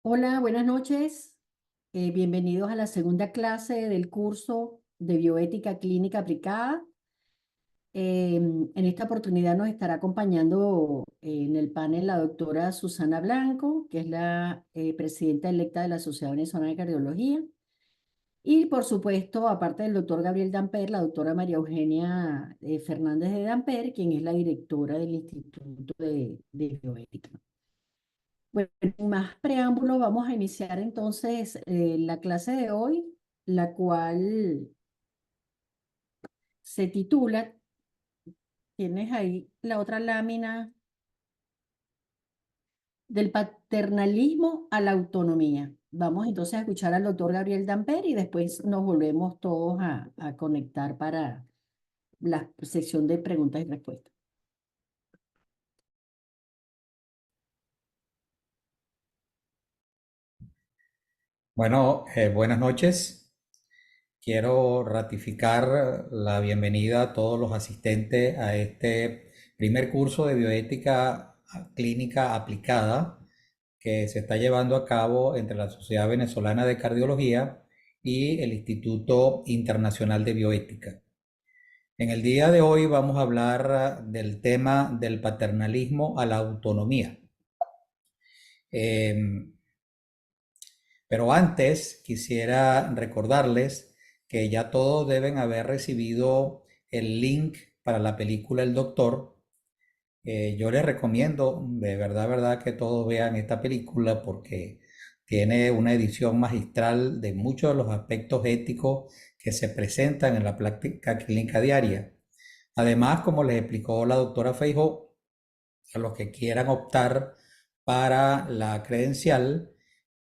Hola, buenas noches. Bienvenidos a la segunda clase del curso de bioética clínica aplicada. En esta oportunidad nos estará acompañando en el panel la doctora Susana Blanco, que es la presidenta electa de la Sociedad Venezolana de Cardiología. Y por supuesto, aparte del doctor Gabriel Damper, la doctora María Eugenia Fernández de Damper, quien es la directora del Instituto de Bioética. Bueno, sin más preámbulo, vamos a iniciar entonces la clase de hoy, la cual se titula, tienes ahí la otra lámina, del paternalismo a la autonomía. Vamos entonces a escuchar al doctor Gabriel Damper y después nos volvemos todos a conectar para la sección de preguntas y respuestas. Bueno, buenas noches. Quiero ratificar la bienvenida a todos los asistentes a este primer curso de bioética clínica aplicada que se está llevando a cabo entre la Sociedad Venezolana de Cardiología y el Instituto Internacional de Bioética. En el día de hoy vamos a hablar del tema del paternalismo a la autonomía. Em, Pero antes quisiera recordarles que ya todos deben haber recibido el link para la película El Doctor. Yo les recomiendo verdad, que todos vean esta película porque tiene una edición magistral de muchos de los aspectos éticos que se presentan en la práctica clínica diaria. Además, como les explicó la doctora Feijó, a los que quieran optar para la credencial,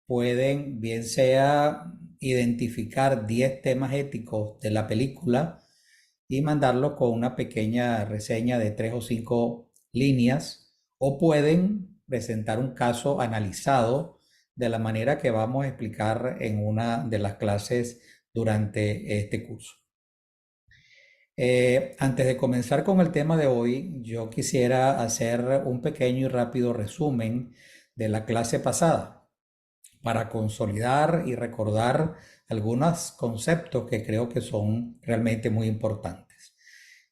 pueden bien sea identificar 10 temas éticos de la película y mandarlo con una pequeña reseña de 3 o 5 líneas, o pueden presentar un caso analizado de la manera que vamos a explicar en una de las clases durante este curso. Antes de comenzar con el tema de hoy, yo quisiera hacer un pequeño y rápido resumen de la clase pasada para consolidar y recordar algunos conceptos que creo que son realmente muy importantes.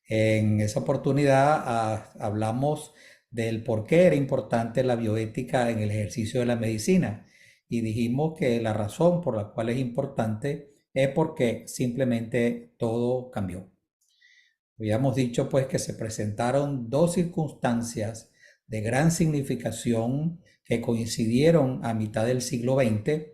En esa oportunidad hablamos del por qué era importante la bioética en el ejercicio de la medicina y dijimos que la razón por la cual es importante es porque simplemente todo cambió. Habíamos dicho pues que se presentaron dos circunstancias de gran significación que coincidieron a mitad del siglo XX.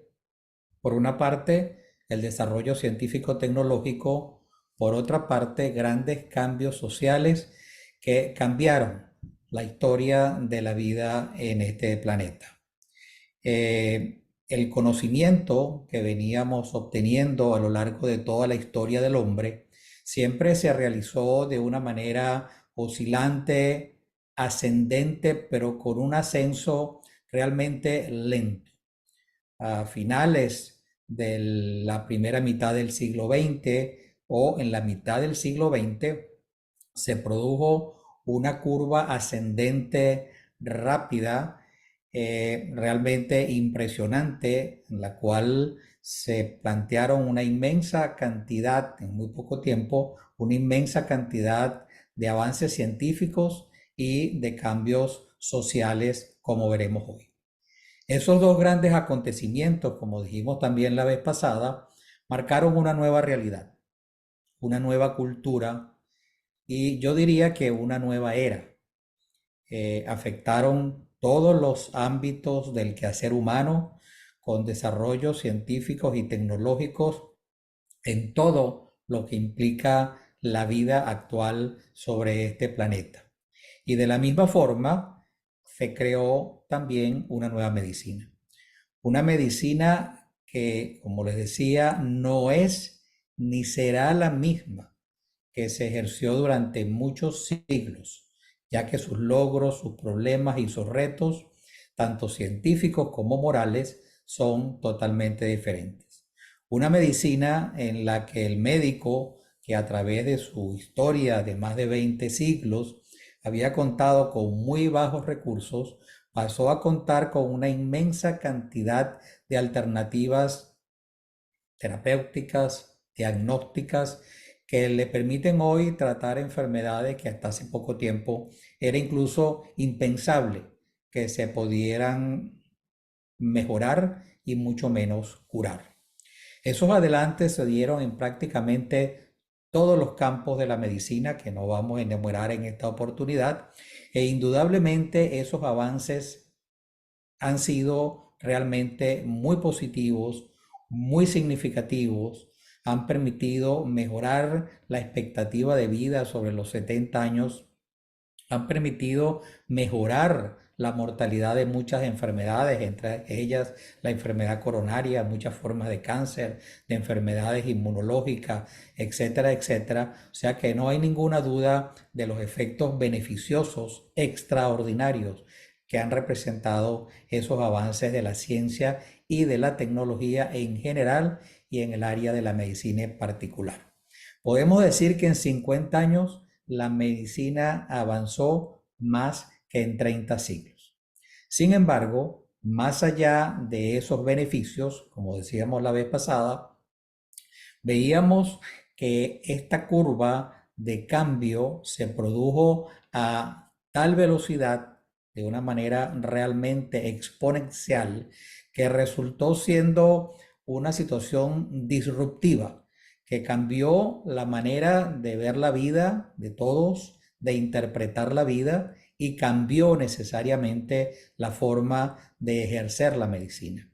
Por una parte, el desarrollo científico-tecnológico; por otra parte, grandes cambios sociales que cambiaron la historia de la vida en este planeta. El conocimiento que veníamos obteniendo a lo largo de toda la historia del hombre siempre se realizó de una manera oscilante, ascendente, pero con un ascenso realmente lento. A finales de la primera mitad del siglo XX o en la mitad del siglo XX se produjo una curva ascendente rápida, realmente impresionante, en la cual se plantearon una inmensa cantidad, en muy poco tiempo, una inmensa cantidad de avances científicos y de cambios sociales, como veremos hoy. Esos dos grandes acontecimientos, como dijimos también la vez pasada, marcaron una nueva realidad, una nueva cultura y yo diría que una nueva era. Afectaron todos los ámbitos del quehacer humano con desarrollos científicos y tecnológicos en todo lo que implica la vida actual sobre este planeta. Y de la misma forma se creó también una nueva medicina. Una medicina que, como les decía, no es ni será la misma que se ejerció durante muchos siglos, ya que sus logros, sus problemas y sus retos, tanto científicos como morales, son totalmente diferentes. Una medicina en la que el médico, que a través de su historia de más de 20 siglos había contado con muy bajos recursos, pasó a contar con una inmensa cantidad de alternativas terapéuticas, diagnósticas, que le permiten hoy tratar enfermedades que hasta hace poco tiempo era incluso impensable que se pudieran mejorar y mucho menos curar. Esos adelantos se dieron en prácticamente todos los campos de la medicina que no vamos a enumerar en esta oportunidad, e indudablemente esos avances han sido realmente muy positivos, muy significativos, han permitido mejorar la expectativa de vida sobre los 70 años, han permitido mejorar la mortalidad de muchas enfermedades, entre ellas la enfermedad coronaria, muchas formas de cáncer, de enfermedades inmunológicas, etcétera, etcétera. O sea que no hay ninguna duda de los efectos beneficiosos extraordinarios que han representado esos avances de la ciencia y de la tecnología en general y en el área de la medicina en particular. Podemos decir que en 50 años la medicina avanzó más que en 30 siglos. Sin embargo, más allá de esos beneficios, como decíamos la vez pasada, veíamos que esta curva de cambio se produjo a tal velocidad, de una manera realmente exponencial, que resultó siendo una situación disruptiva, que cambió la manera de ver la vida de todos, de interpretar la vida, y cambió necesariamente la forma de ejercer la medicina.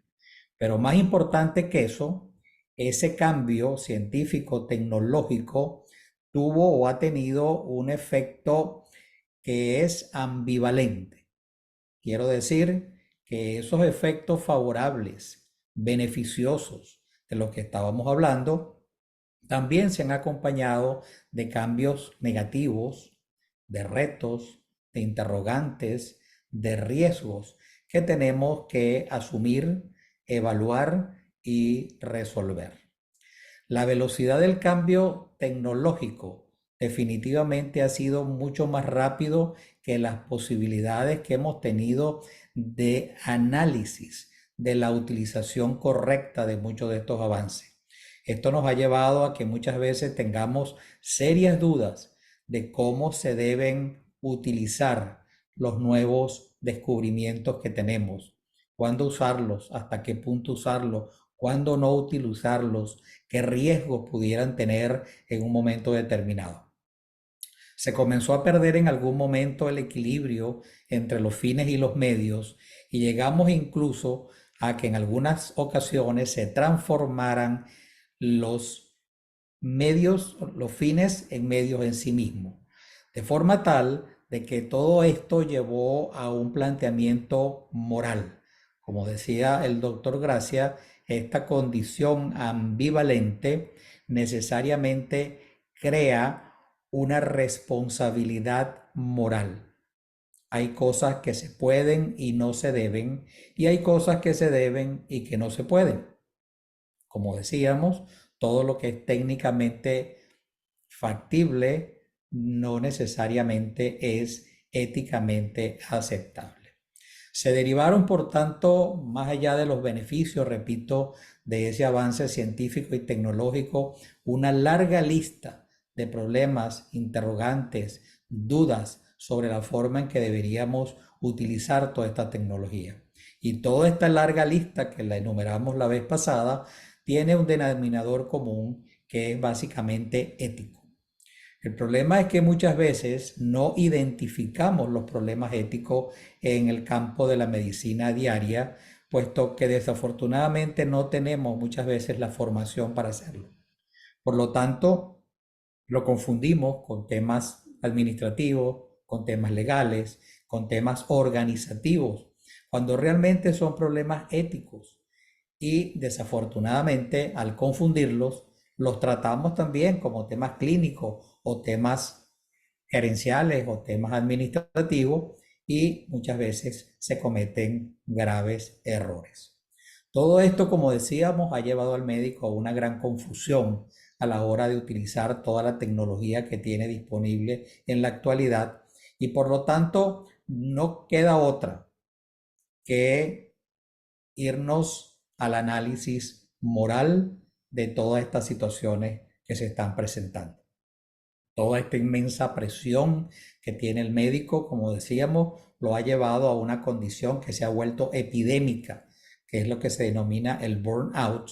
Pero más importante que eso, ese cambio científico, tecnológico, tuvo o ha tenido un efecto que es ambivalente. Quiero decir que esos efectos favorables, beneficiosos de los que estábamos hablando, también se han acompañado de cambios negativos, de retos, de interrogantes, de riesgos que tenemos que asumir, evaluar y resolver. La velocidad del cambio tecnológico definitivamente ha sido mucho más rápido que las posibilidades que hemos tenido de análisis de la utilización correcta de muchos de estos avances. Esto nos ha llevado a que muchas veces tengamos serias dudas de cómo se deben utilizar los nuevos descubrimientos que tenemos, cuándo usarlos, hasta qué punto usarlos, cuándo no utilizarlos, qué riesgos pudieran tener en un momento determinado. Se comenzó a perder en algún momento el equilibrio entre los fines y los medios, y llegamos incluso a que en algunas ocasiones se transformaran los medios, los fines en medios en sí mismos, de forma tal de que todo esto llevó a un planteamiento moral. Como decía el doctor Gracia, esta condición ambivalente necesariamente crea una responsabilidad moral. Hay cosas que se pueden y no se deben, y hay cosas que se deben y que no se pueden. Como decíamos, todo lo que es técnicamente factible no necesariamente es éticamente aceptable. Se derivaron, por tanto, más allá de los beneficios, repito, de ese avance científico y tecnológico, una larga lista de problemas, interrogantes, dudas sobre la forma en que deberíamos utilizar toda esta tecnología. Y toda esta larga lista que la enumeramos la vez pasada tiene un denominador común que es básicamente ético. El problema es que muchas veces no identificamos los problemas éticos en el campo de la medicina diaria, puesto que desafortunadamente no tenemos muchas veces la formación para hacerlo. Por lo tanto, lo confundimos con temas administrativos, con temas legales, con temas organizativos, cuando realmente son problemas éticos. Y desafortunadamente, al confundirlos, los tratamos también como temas clínicos o temas gerenciales o temas administrativos, y muchas veces se cometen graves errores. Todo esto, como decíamos, ha llevado al médico a una gran confusión a la hora de utilizar toda la tecnología que tiene disponible en la actualidad, y por lo tanto no queda otra que irnos al análisis moral de todas estas situaciones que se están presentando. Toda esta inmensa presión que tiene el médico, como decíamos, lo ha llevado a una condición que se ha vuelto epidémica, que es lo que se denomina el burnout,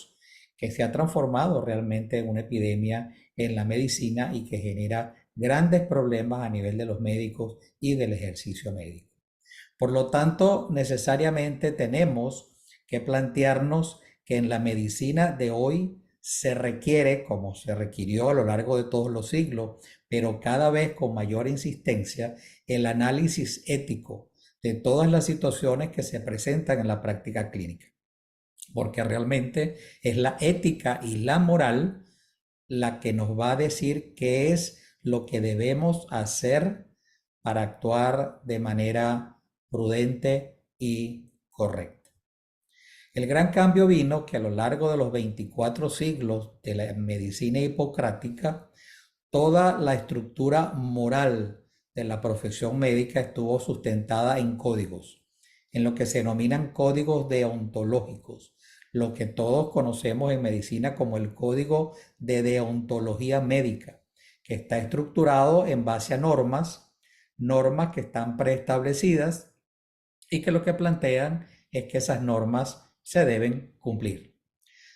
que se ha transformado realmente en una epidemia en la medicina y que genera grandes problemas a nivel de los médicos y del ejercicio médico. Por lo tanto, necesariamente tenemos que plantearnos que en la medicina de hoy se requiere, como se requirió a lo largo de todos los siglos, pero cada vez con mayor insistencia, el análisis ético de todas las situaciones que se presentan en la práctica clínica, porque realmente es la ética y la moral la que nos va a decir qué es lo que debemos hacer para actuar de manera prudente y correcta. El gran cambio vino que a lo largo de los 24 siglos de la medicina hipocrática, toda la estructura moral de la profesión médica estuvo sustentada en códigos, en lo que se denominan códigos deontológicos, lo que todos conocemos en medicina como el código de deontología médica, que está estructurado en base a normas que están preestablecidas y que lo que plantean es que esas normas se deben cumplir.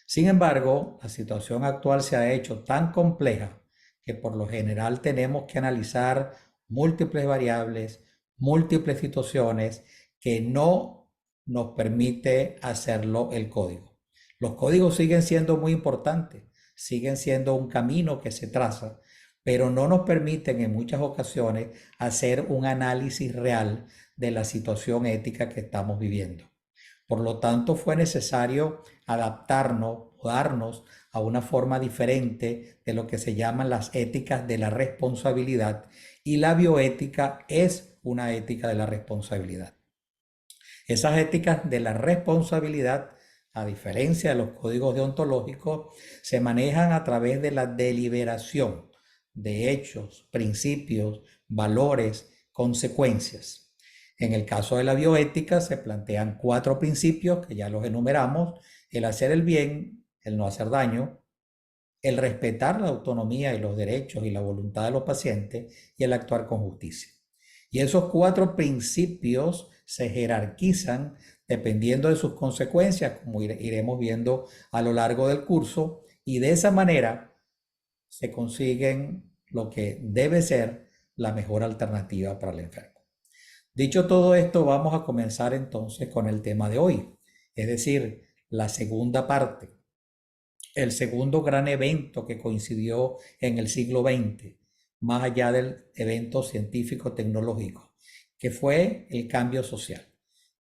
Sin embargo, la situación actual se ha hecho tan compleja que por lo general tenemos que analizar múltiples variables, múltiples situaciones que no nos permite hacerlo el código. Los códigos siguen siendo muy importantes, siguen siendo un camino que se traza, pero no nos permiten en muchas ocasiones hacer un análisis real de la situación ética que estamos viviendo. Por lo tanto, fue necesario adaptarnos o darnos a una forma diferente de lo que se llaman las éticas de la responsabilidad, y la bioética es una ética de la responsabilidad. Esas éticas de la responsabilidad, a diferencia de los códigos deontológicos, se manejan a través de la deliberación de hechos, principios, valores, consecuencias. En el caso de la bioética se plantean 4 principios que ya los enumeramos: el hacer el bien, el no hacer daño, el respetar la autonomía y los derechos y la voluntad de los pacientes, y el actuar con justicia. Y esos 4 principios se jerarquizan dependiendo de sus consecuencias, como iremos viendo a lo largo del curso, y de esa manera se consiguen lo que debe ser la mejor alternativa para el enfermo. Dicho todo esto, vamos a comenzar entonces con el tema de hoy, es decir, la segunda parte, el segundo gran evento que coincidió en el siglo XX, más allá del evento científico-tecnológico, que fue el cambio social.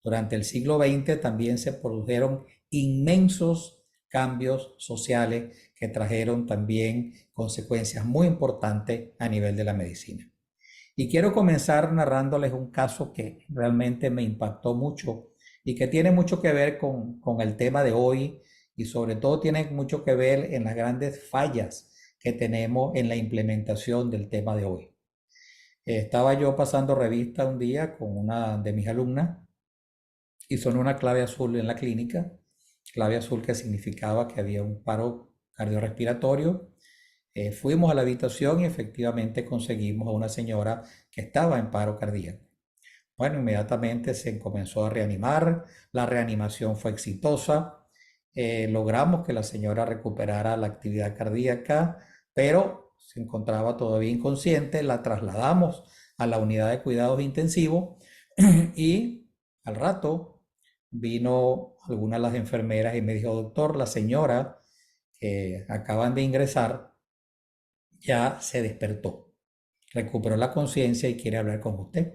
Durante el siglo XX también se produjeron inmensos cambios sociales que trajeron también consecuencias muy importantes a nivel de la medicina. Y quiero comenzar narrándoles un caso que realmente me impactó mucho y que tiene mucho que ver con el tema de hoy, y sobre todo tiene mucho que ver en las grandes fallas que tenemos en la implementación del tema de hoy. Estaba yo pasando revista un día con una de mis alumnas y sonó una clave azul en la clínica, clave azul que significaba que había un paro cardiorrespiratorio. Fuimos a la habitación y efectivamente conseguimos a una señora que estaba en paro cardíaco. Bueno, inmediatamente se comenzó a reanimar, la reanimación fue exitosa, logramos que la señora recuperara la actividad cardíaca, pero se encontraba todavía inconsciente, la trasladamos a la unidad de cuidados intensivos y al rato vino alguna de las enfermeras y me dijo: doctor, la señora que acaban de ingresar ya se despertó, recuperó la conciencia y quiere hablar con usted.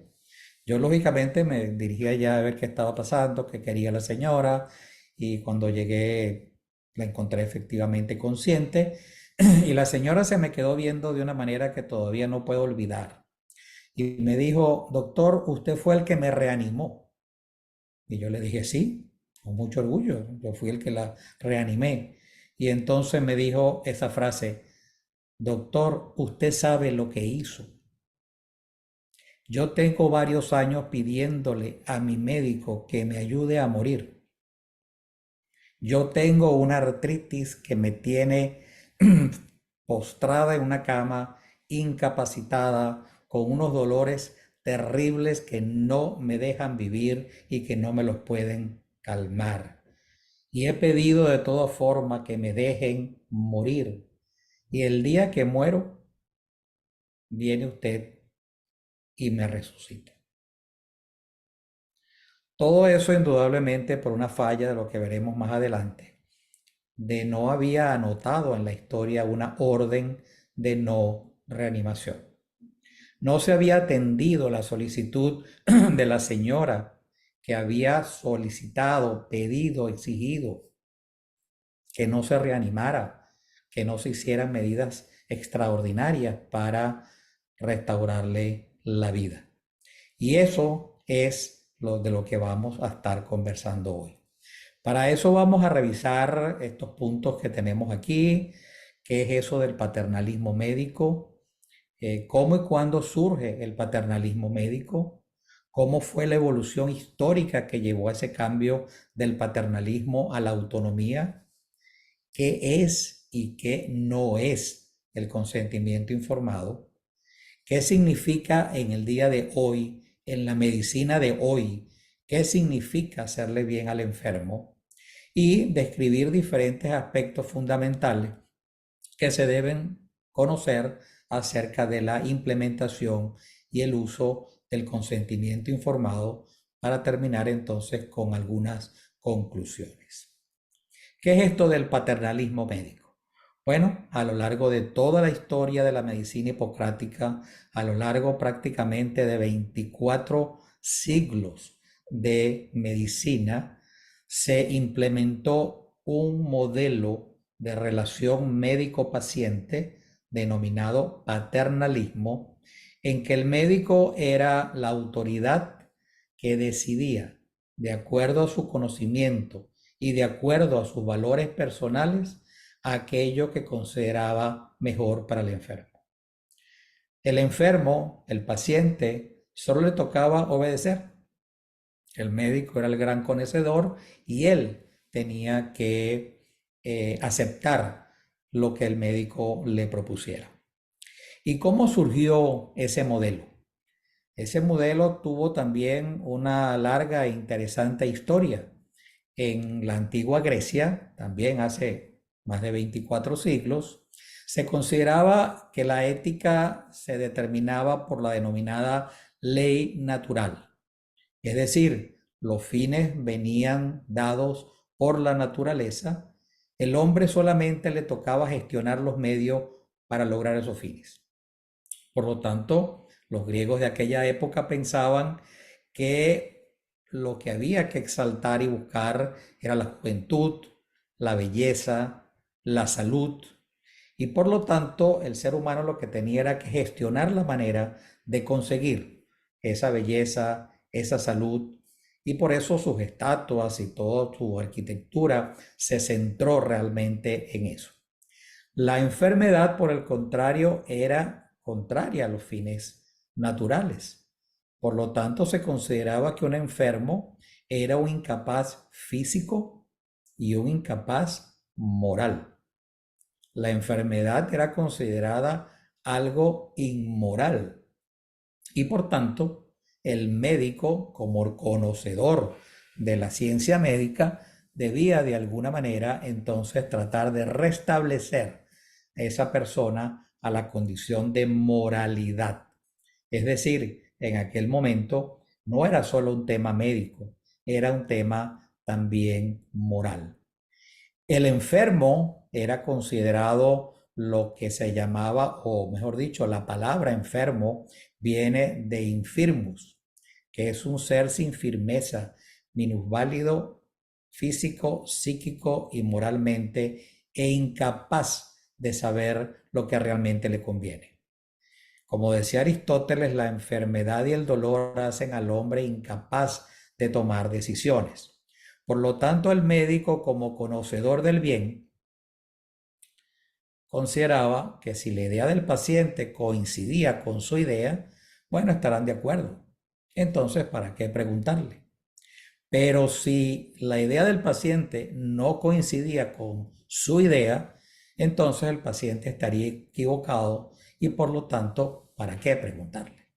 Yo lógicamente me dirigí allá a ver qué estaba pasando, qué quería la señora, y cuando llegué la encontré efectivamente consciente y la señora se me quedó viendo de una manera que todavía no puedo olvidar. Y me dijo: doctor, usted fue el que me reanimó. Y yo le dije: sí, con mucho orgullo, yo fui el que la reanimé. Y entonces me dijo esa frase: doctor, usted sabe lo que hizo. Yo tengo varios años pidiéndole a mi médico que me ayude a morir. Yo tengo una artritis que me tiene postrada en una cama, incapacitada, con unos dolores terribles que no me dejan vivir y que no me los pueden calmar. Y he pedido de toda forma que me dejen morir. Y el día que muero, viene usted y me resucita. Todo eso indudablemente por una falla de lo que veremos más adelante, de no había anotado en la historia una orden de no reanimación. No se había atendido la solicitud de la señora que había solicitado, pedido, exigido que no se reanimara, que no se hicieran medidas extraordinarias para restaurarle la vida. Y eso es de lo que vamos a estar conversando hoy. Para eso vamos a revisar estos puntos que tenemos aquí, qué es eso del paternalismo médico, cómo y cuándo surge el paternalismo médico, cómo fue la evolución histórica que llevó a ese cambio del paternalismo a la autonomía, qué es y qué no es el consentimiento informado, qué significa en el día de hoy, en la medicina de hoy, qué significa hacerle bien al enfermo y describir diferentes aspectos fundamentales que se deben conocer acerca de la implementación y el uso del consentimiento informado para terminar entonces con algunas conclusiones. ¿Qué es esto del paternalismo médico? Bueno, a lo largo de toda la historia de la medicina hipocrática, a lo largo prácticamente de 24 siglos de medicina, se implementó un modelo de relación médico-paciente denominado paternalismo, en que el médico era la autoridad que decidía, de acuerdo a su conocimiento y de acuerdo a sus valores personales, aquello que consideraba mejor para el enfermo. El enfermo, el paciente, solo le tocaba obedecer. El médico era el gran conocedor y él tenía que aceptar lo que el médico le propusiera. ¿Y cómo surgió ese modelo? Ese modelo tuvo también una larga e interesante historia. En la antigua Grecia, también hace más de 24 siglos, se consideraba que la ética se determinaba por la denominada ley natural. Es decir, los fines venían dados por la naturaleza, el hombre solamente le tocaba gestionar los medios para lograr esos fines. Por lo tanto, los griegos de aquella época pensaban que lo que había que exaltar y buscar era la juventud, la belleza, la salud, y por lo tanto el ser humano lo que tenía era que gestionar la manera de conseguir esa belleza, esa salud, y por eso sus estatuas y toda su arquitectura se centró realmente en eso. La enfermedad, por el contrario, era contraria a los fines naturales. Por lo tanto, se consideraba que un enfermo era un incapaz físico y un incapaz moral. La enfermedad era considerada algo inmoral y por tanto el médico, como conocedor de la ciencia médica, debía de alguna manera entonces tratar de restablecer a esa persona a la condición de moralidad. Es decir, en aquel momento no era solo un tema médico, era un tema también moral. El enfermo era considerado lo que se llamaba, o mejor dicho, la palabra enfermo viene de infirmus, que es un ser sin firmeza, minusválido, físico, psíquico y moralmente, e incapaz de saber lo que realmente le conviene. Como decía Aristóteles, la enfermedad y el dolor hacen al hombre incapaz de tomar decisiones. Por lo tanto, el médico, como conocedor del bien, consideraba que si la idea del paciente coincidía con su idea, bueno, estarán de acuerdo. Entonces, ¿para qué preguntarle? Pero si la idea del paciente no coincidía con su idea, entonces el paciente estaría equivocado y por lo tanto, ¿para qué preguntarle?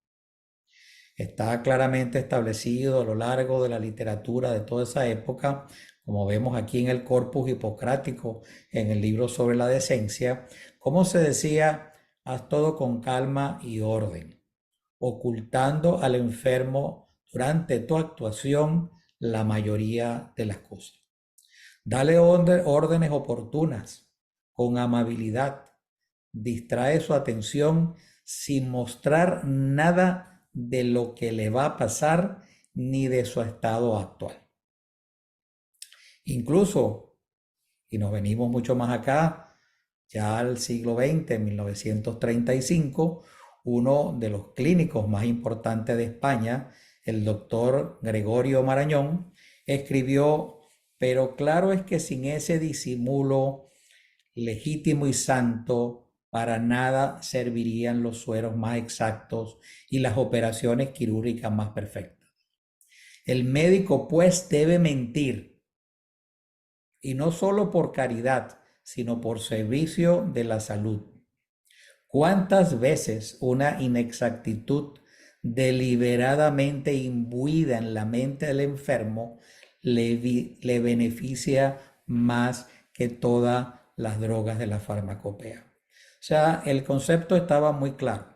Está claramente establecido a lo largo de la literatura de toda esa época, como vemos aquí en el Corpus Hipocrático, en el libro sobre la decencia, cómo se decía, haz todo con calma y orden, ocultando al enfermo durante tu actuación la mayoría de las cosas. Dale órdenes oportunas, con amabilidad. Distrae su atención sin mostrar nada de lo que le va a pasar ni de su estado actual. Incluso, y nos venimos mucho más acá, ya al siglo XX, en 1935, uno de los clínicos más importantes de España, el doctor Gregorio Marañón, escribió, pero claro es que sin ese disimulo legítimo y santo, para nada servirían los sueros más exactos y las operaciones quirúrgicas más perfectas. El médico pues debe mentir, y no solo por caridad, sino por servicio de la salud. ¿Cuántas veces una inexactitud deliberadamente imbuida en la mente del enfermo le beneficia más que todas las drogas de la farmacopea? O sea, el concepto estaba muy claro.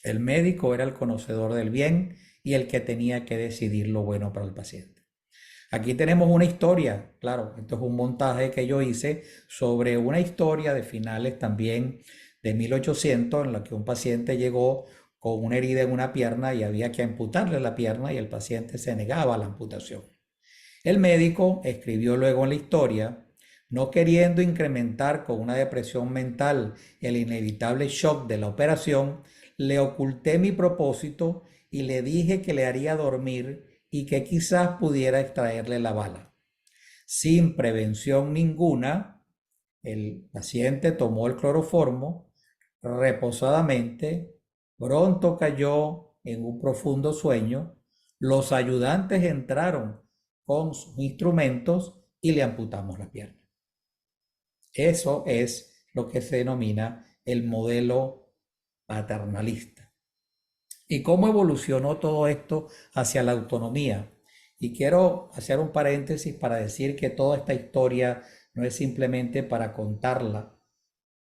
El médico era el conocedor del bien y el que tenía que decidir lo bueno para el paciente. Aquí tenemos una historia, claro, esto es un montaje que yo hice sobre una historia de finales también de 1800 en la que un paciente llegó con una herida en una pierna y había que amputarle la pierna y el paciente se negaba a la amputación. El médico escribió luego en la historia, no queriendo incrementar con una depresión mental el inevitable shock de la operación, le oculté mi propósito y le dije que le haría dormir y que quizás pudiera extraerle la bala. Sin prevención ninguna, el paciente tomó el cloroformo reposadamente, pronto cayó en un profundo sueño, los ayudantes entraron con sus instrumentos y le amputamos la pierna. Eso es lo que se denomina el modelo paternalista. ¿Y cómo evolucionó todo esto hacia la autonomía? Y quiero hacer un paréntesis para decir que toda esta historia no es simplemente para contarla.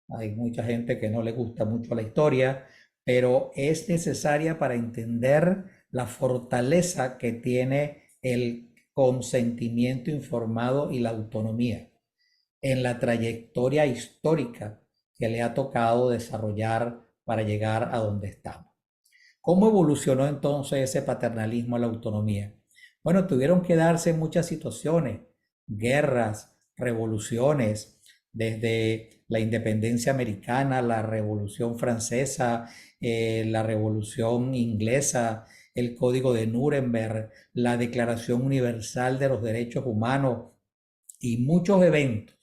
Hay mucha gente que no le gusta mucho la historia, pero es necesaria para entender la fortaleza que tiene el consentimiento informado y la autonomía en la trayectoria histórica que le ha tocado desarrollar para llegar a donde estamos. ¿Cómo evolucionó entonces ese paternalismo a la autonomía? Bueno, tuvieron que darse muchas situaciones, guerras, revoluciones, desde la independencia americana, la revolución francesa, la revolución inglesa, el código de Nuremberg, la Declaración Universal de los Derechos Humanos y muchos eventos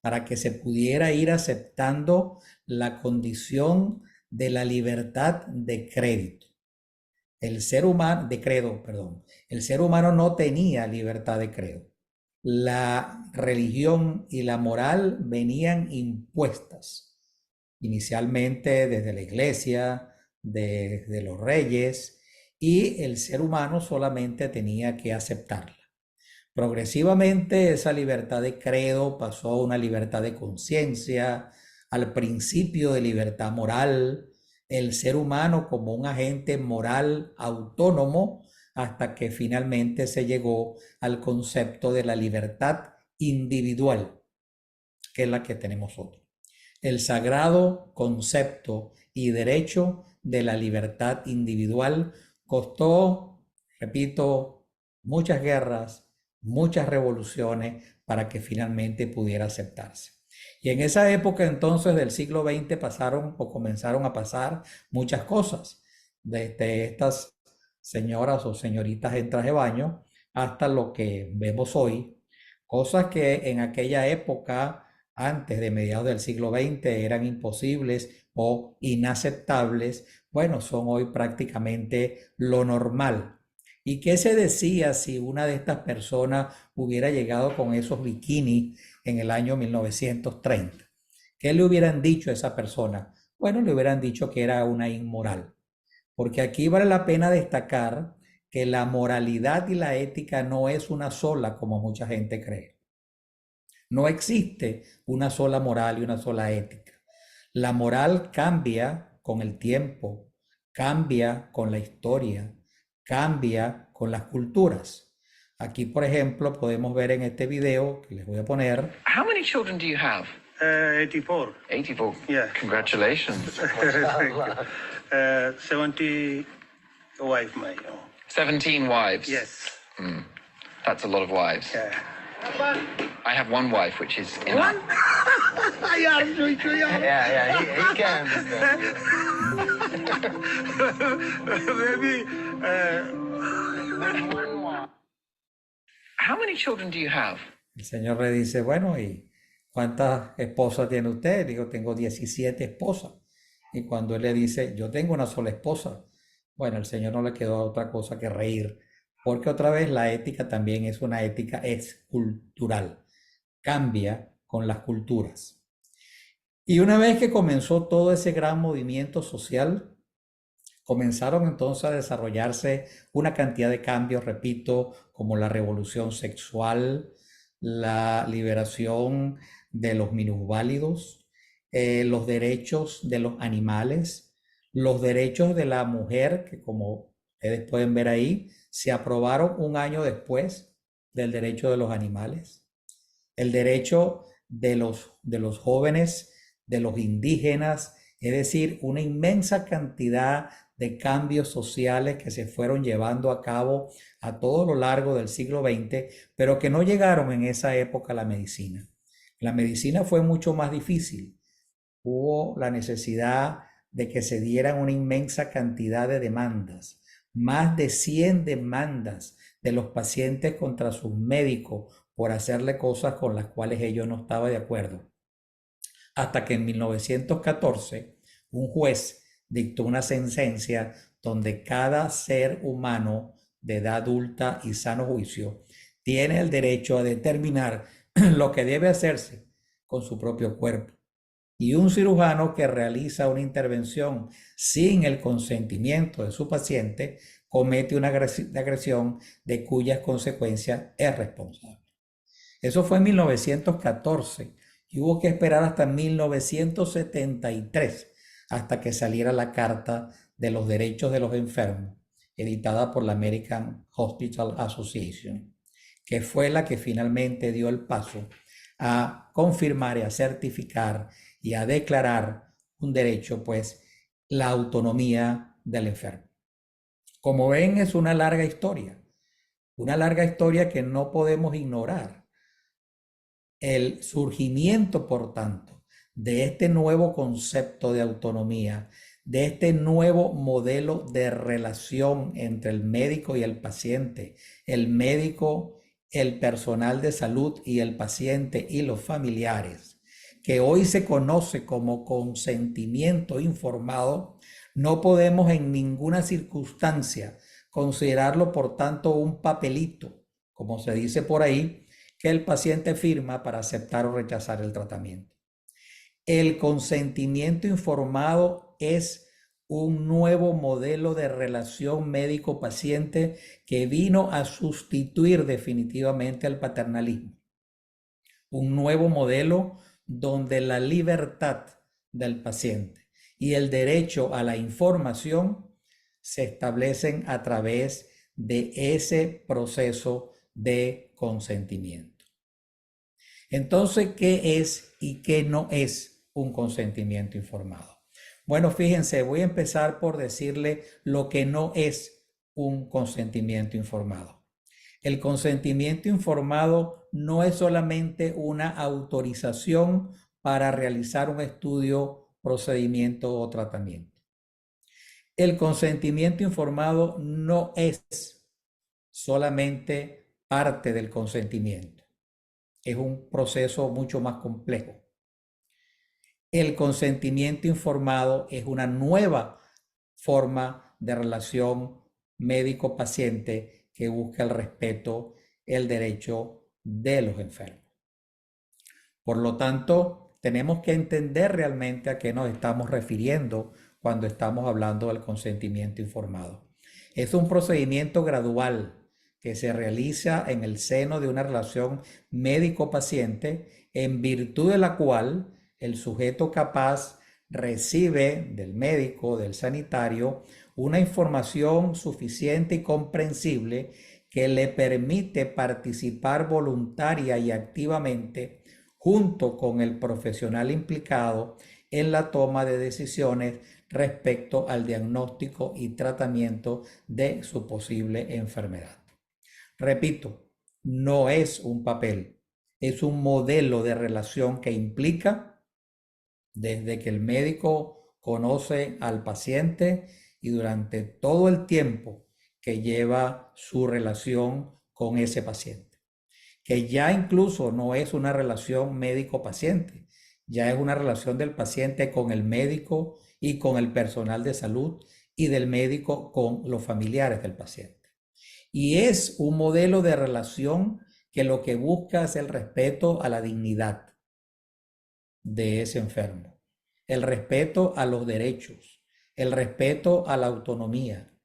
para que se pudiera ir aceptando la condición de la libertad de crédito. El ser humano, de credo, perdón. El ser humano no tenía libertad de credo. La religión y la moral venían impuestas, inicialmente desde la iglesia, desde los reyes, y el ser humano solamente tenía que aceptarla. Progresivamente esa libertad de credo pasó a una libertad de conciencia, al principio de libertad moral, el ser humano como un agente moral autónomo, hasta que finalmente se llegó al concepto de la libertad individual, que es la que tenemos hoy. El sagrado concepto y derecho de la libertad individual costó, repito, muchas guerras, muchas revoluciones para que finalmente pudiera aceptarse. Y en esa época entonces del siglo XX pasaron o comenzaron a pasar muchas cosas, desde estas señoras o señoritas en traje de baño hasta lo que vemos hoy, cosas que en aquella época antes de mediados del siglo XX eran imposibles o inaceptables, bueno, son hoy prácticamente lo normal. ¿Y qué se decía si una de estas personas hubiera llegado con esos bikinis en el año 1930? ¿Qué le hubieran dicho a esa persona? Bueno, le hubieran dicho que era una inmoral. Porque aquí vale la pena destacar que la moralidad y la ética no es una sola, como mucha gente cree. No existe una sola moral y una sola ética. La moral cambia con el tiempo, cambia con la historia, cambia con las culturas. Aquí, por ejemplo, podemos ver en este video que les voy a poner. How many children do you have? 84. 84. Yeah. Congratulations. 70 wife, my. 17 wives. Yes. That's a lot of wives. Yeah. I have one wife, which is enough. Yeah, he can understand. Maybe. How many children do you have? El señor le dice, bueno, ¿y cuántas esposas tiene usted? Digo, tengo 17 esposas. Y cuando él le dice, yo tengo una sola esposa, bueno, al señor no le quedó otra cosa que reír, porque otra vez la ética también es una ética cultural, cambia con las culturas. Y una vez que comenzó todo ese gran movimiento social, comenzaron entonces a desarrollarse una cantidad de cambios, repito, como la revolución sexual, la liberación de los minusválidos, los derechos de los animales, los derechos de la mujer, que como ustedes pueden ver ahí, se aprobaron un año después del derecho de los animales, el derecho de los jóvenes, de los indígenas, es decir, una inmensa cantidad de cambios sociales que se fueron llevando a cabo a todo lo largo del siglo XX, pero que no llegaron en esa época a la medicina. La medicina fue mucho más difícil. Hubo la necesidad de que se dieran una inmensa cantidad de demandas, más de 100 demandas de los pacientes contra sus médicos por hacerle cosas con las cuales ellos no estaban de acuerdo. Hasta que en 1914 un juez dictó una sentencia donde cada ser humano de edad adulta y sano juicio tiene el derecho a determinar lo que debe hacerse con su propio cuerpo. Y un cirujano que realiza una intervención sin el consentimiento de su paciente comete una agresión de cuyas consecuencias es responsable. Eso fue en 1914 y hubo que esperar hasta 1973 hasta que saliera la Carta de los Derechos de los Enfermos, editada por la American Hospital Association, que fue la que finalmente dio el paso a confirmar y a certificar y a declarar un derecho, pues, la autonomía del enfermo. Como ven, es una larga historia que no podemos ignorar. El surgimiento, por tanto, de este nuevo concepto de autonomía, de este nuevo modelo de relación entre el médico y el paciente, el médico, el personal de salud y el paciente y los familiares, que hoy se conoce como consentimiento informado, no podemos en ninguna circunstancia considerarlo, por tanto, un papelito, como se dice por ahí, que el paciente firma para aceptar o rechazar el tratamiento. El consentimiento informado es un nuevo modelo de relación médico-paciente que vino a sustituir definitivamente al paternalismo. Un nuevo modelo donde la libertad del paciente y el derecho a la información se establecen a través de ese proceso de consentimiento. Entonces, ¿qué es y qué no es un consentimiento informado? Bueno, fíjense, voy a empezar por decirle lo que no es un consentimiento informado. El consentimiento informado no es solamente una autorización para realizar un estudio, procedimiento o tratamiento. El consentimiento informado no es solamente parte del consentimiento. Es un proceso mucho más complejo. el consentimiento informado es una nueva forma de relación médico-paciente que busca el respeto, el derecho de los enfermos. Por lo tanto, tenemos que entender realmente a qué nos estamos refiriendo cuando estamos hablando del consentimiento informado. Es un procedimiento gradual que se realiza en el seno de una relación médico-paciente en virtud de la cual el sujeto capaz recibe del médico, del sanitario, una información suficiente y comprensible que le permite participar voluntaria y activamente junto con el profesional implicado en la toma de decisiones respecto al diagnóstico y tratamiento de su posible enfermedad. Repito, no es un papel, es un modelo de relación que implica desde que el médico conoce al paciente y durante todo el tiempo que lleva su relación con ese paciente, que ya incluso no es una relación médico-paciente, ya es una relación del paciente con el médico y con el personal de salud y del médico con los familiares del paciente. Y es un modelo de relación que lo que busca es el respeto a la dignidad de ese enfermo, el respeto a los derechos, el respeto a la autonomía,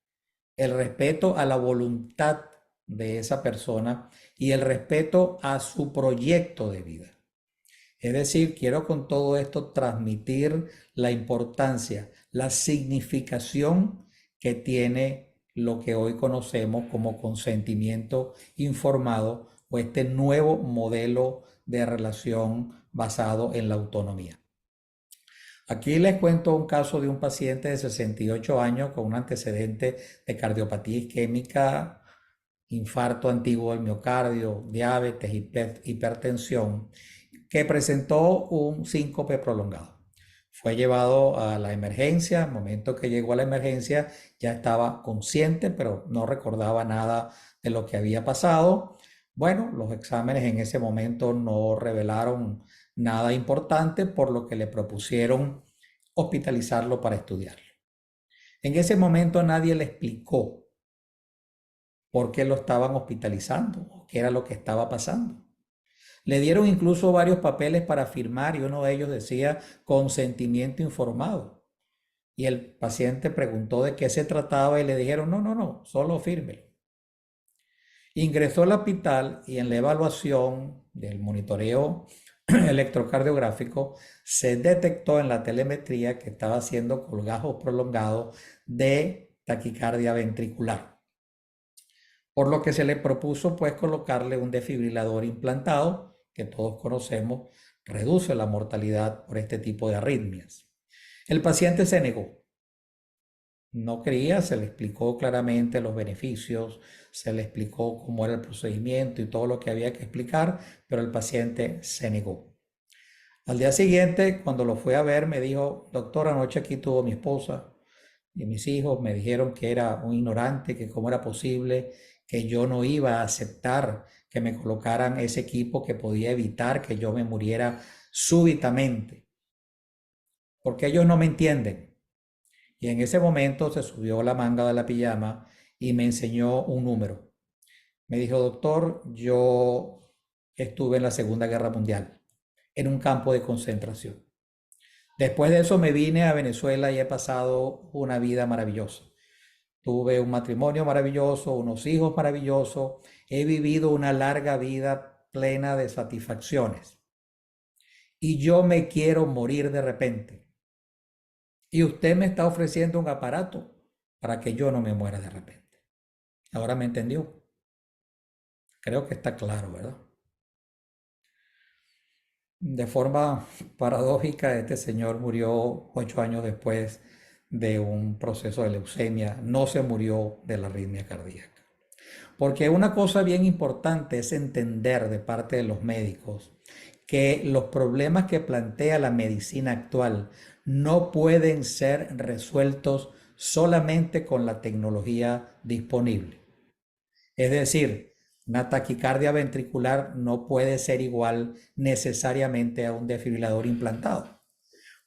el respeto a la voluntad de esa persona y el respeto a su proyecto de vida. Es decir, quiero con todo esto transmitir la importancia, la significación que tiene lo que hoy conocemos como consentimiento informado o este nuevo modelo de relación basado en la autonomía. Aquí les cuento un caso de un paciente de 68 años con un antecedente de cardiopatía isquémica, infarto antiguo del miocardio, diabetes, hipertensión, que presentó un síncope prolongado. Fue llevado a la emergencia. Al momento que llegó a la emergencia ya estaba consciente, pero no recordaba nada de lo que había pasado. Bueno, los exámenes en ese momento no revelaron nada importante, por lo que le propusieron hospitalizarlo para estudiarlo. En ese momento nadie le explicó por qué lo estaban hospitalizando o qué era lo que estaba pasando. Le dieron incluso varios papeles para firmar y uno de ellos decía consentimiento informado. Y el paciente preguntó de qué se trataba y le dijeron, no, solo fírmelo. Ingresó al hospital y en la evaluación del monitoreo electrocardiográfico se detectó en la telemetría que estaba haciendo colgajos prolongados de taquicardia ventricular. Por lo que se le propuso pues colocarle un desfibrilador implantado, que todos conocemos, reduce la mortalidad por este tipo de arritmias. El paciente se negó. No quería, se le explicó claramente los beneficios, se le explicó cómo era el procedimiento y todo lo que había que explicar, pero el paciente se negó. Al día siguiente, cuando lo fui a ver, me dijo, doctor, anoche aquí tuvo mi esposa y mis hijos, me dijeron que era un ignorante, que cómo era posible que yo no iba a aceptar que me colocaran ese equipo que podía evitar que yo me muriera súbitamente, porque ellos no me entienden. Y en ese momento se subió la manga de la pijama y me enseñó un número. Me dijo, doctor, yo estuve en la Segunda Guerra Mundial, en un campo de concentración. Después de eso me vine a Venezuela y he pasado una vida maravillosa. Tuve un matrimonio maravilloso, unos hijos maravillosos. He vivido una larga vida plena de satisfacciones. Y yo me quiero morir de repente. Y usted me está ofreciendo un aparato para que yo no me muera de repente. Ahora me entendió. Creo que está claro, ¿verdad? De forma paradójica, este señor murió 8 años después de un proceso de leucemia. No se murió de la arritmia cardíaca. Porque una cosa bien importante es entender de parte de los médicos que los problemas que plantea la medicina actual no pueden ser resueltos solamente con la tecnología disponible. Es decir, una taquicardia ventricular no puede ser igual necesariamente a un desfibrilador implantado,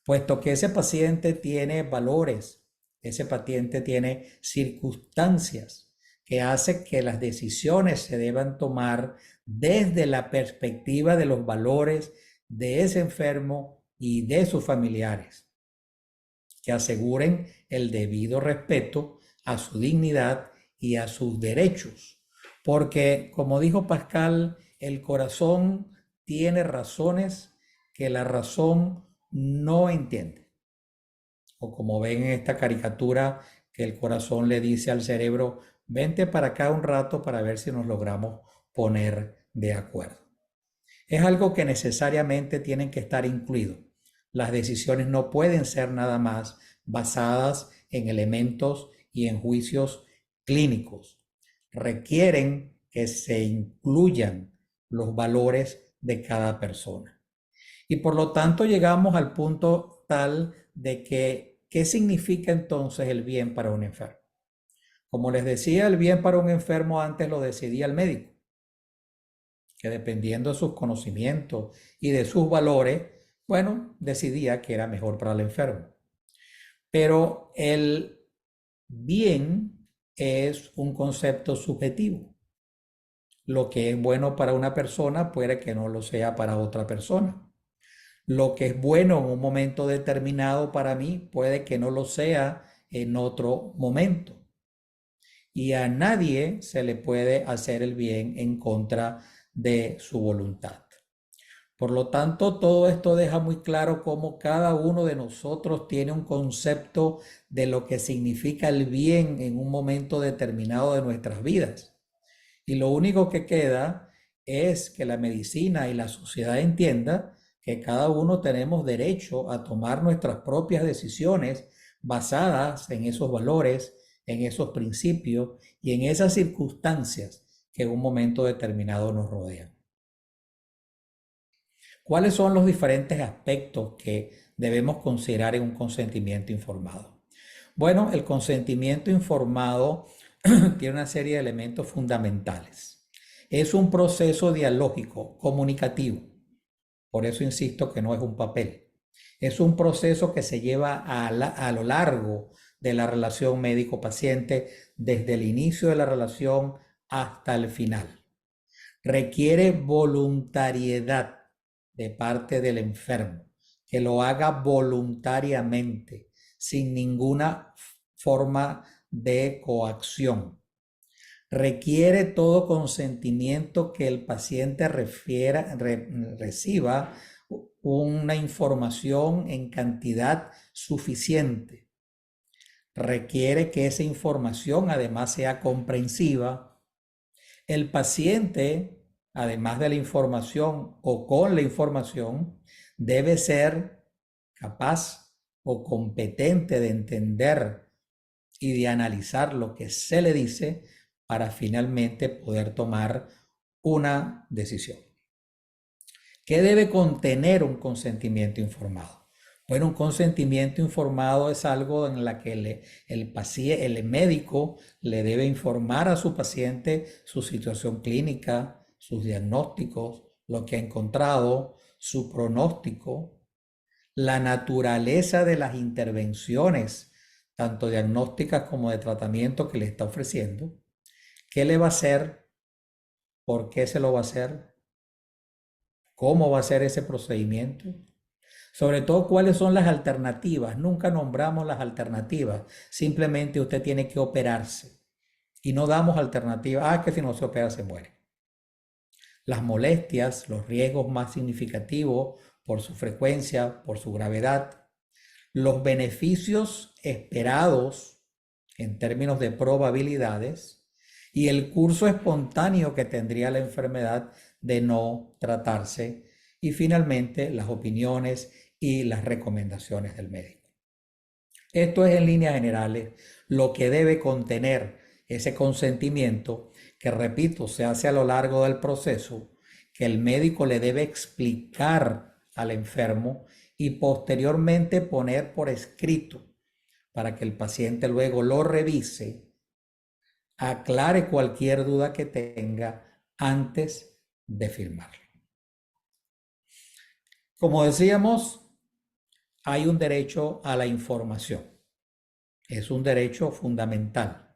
puesto que ese paciente tiene valores, ese paciente tiene circunstancias que hacen que las decisiones se deban tomar desde la perspectiva de los valores de ese enfermo y de sus familiares, que aseguren el debido respeto a su dignidad y a sus derechos. Porque, como dijo Pascal, el corazón tiene razones que la razón no entiende. O como ven en esta caricatura, que el corazón le dice al cerebro, vente para acá un rato para ver si nos logramos poner de acuerdo. Es algo que necesariamente tienen que estar incluido. Las decisiones no pueden ser nada más basadas en elementos y en juicios clínicos. Requieren que se incluyan los valores de cada persona. Y por lo tanto llegamos al punto tal de que, ¿qué significa entonces el bien para un enfermo? Como les decía, el bien para un enfermo antes lo decidía el médico, que dependiendo de sus conocimientos y de sus valores, bueno, decidía que era mejor para el enfermo. Pero el bien es un concepto subjetivo. Lo que es bueno para una persona puede que no lo sea para otra persona. Lo que es bueno en un momento determinado para mí puede que no lo sea en otro momento. Y a nadie se le puede hacer el bien en contra de su voluntad. Por lo tanto, todo esto deja muy claro cómo cada uno de nosotros tiene un concepto de lo que significa el bien en un momento determinado de nuestras vidas. Y lo único que queda es que la medicina y la sociedad entienda que cada uno tenemos derecho a tomar nuestras propias decisiones basadas en esos valores, en esos principios y en esas circunstancias que en un momento determinado nos rodean. ¿Cuáles son los diferentes aspectos que debemos considerar en un consentimiento informado? Bueno, el consentimiento informado tiene una serie de elementos fundamentales. Es un proceso dialógico, comunicativo. Por eso insisto que no es un papel. Es un proceso que se lleva a lo largo de la relación médico-paciente, desde el inicio de la relación hasta el final. Requiere voluntariedad de parte del enfermo, que lo haga voluntariamente, sin ninguna forma de coacción. Requiere todo consentimiento que el paciente reciba una información en cantidad suficiente. Requiere que esa información además sea comprensiva. El paciente, además de la información o con la información, debe ser capaz o competente de entender y de analizar lo que se le dice para finalmente poder tomar una decisión. ¿Qué debe contener un consentimiento informado? Bueno, un consentimiento informado es algo en la que el médico le debe informar a su paciente su situación clínica, sus diagnósticos, lo que ha encontrado, su pronóstico, la naturaleza de las intervenciones, tanto diagnósticas como de tratamiento que le está ofreciendo, qué le va a hacer, por qué se lo va a hacer, cómo va a ser ese procedimiento. Sobre todo, cuáles son las alternativas. Nunca nombramos las alternativas. Simplemente usted tiene que operarse. Y no damos alternativas. Ah, que si no se opera se muere. Las molestias, los riesgos más significativos por su frecuencia, por su gravedad. Los beneficios esperados en términos de probabilidades. Y el curso espontáneo que tendría la enfermedad de no tratarse. Y finalmente, las opiniones y las recomendaciones del médico. Esto es en líneas generales lo que debe contener ese consentimiento que, repito, se hace a lo largo del proceso, que el médico le debe explicar al enfermo y posteriormente poner por escrito para que el paciente luego lo revise, aclare cualquier duda que tenga antes de firmarlo. Como decíamos, hay un derecho a la información. Es un derecho fundamental.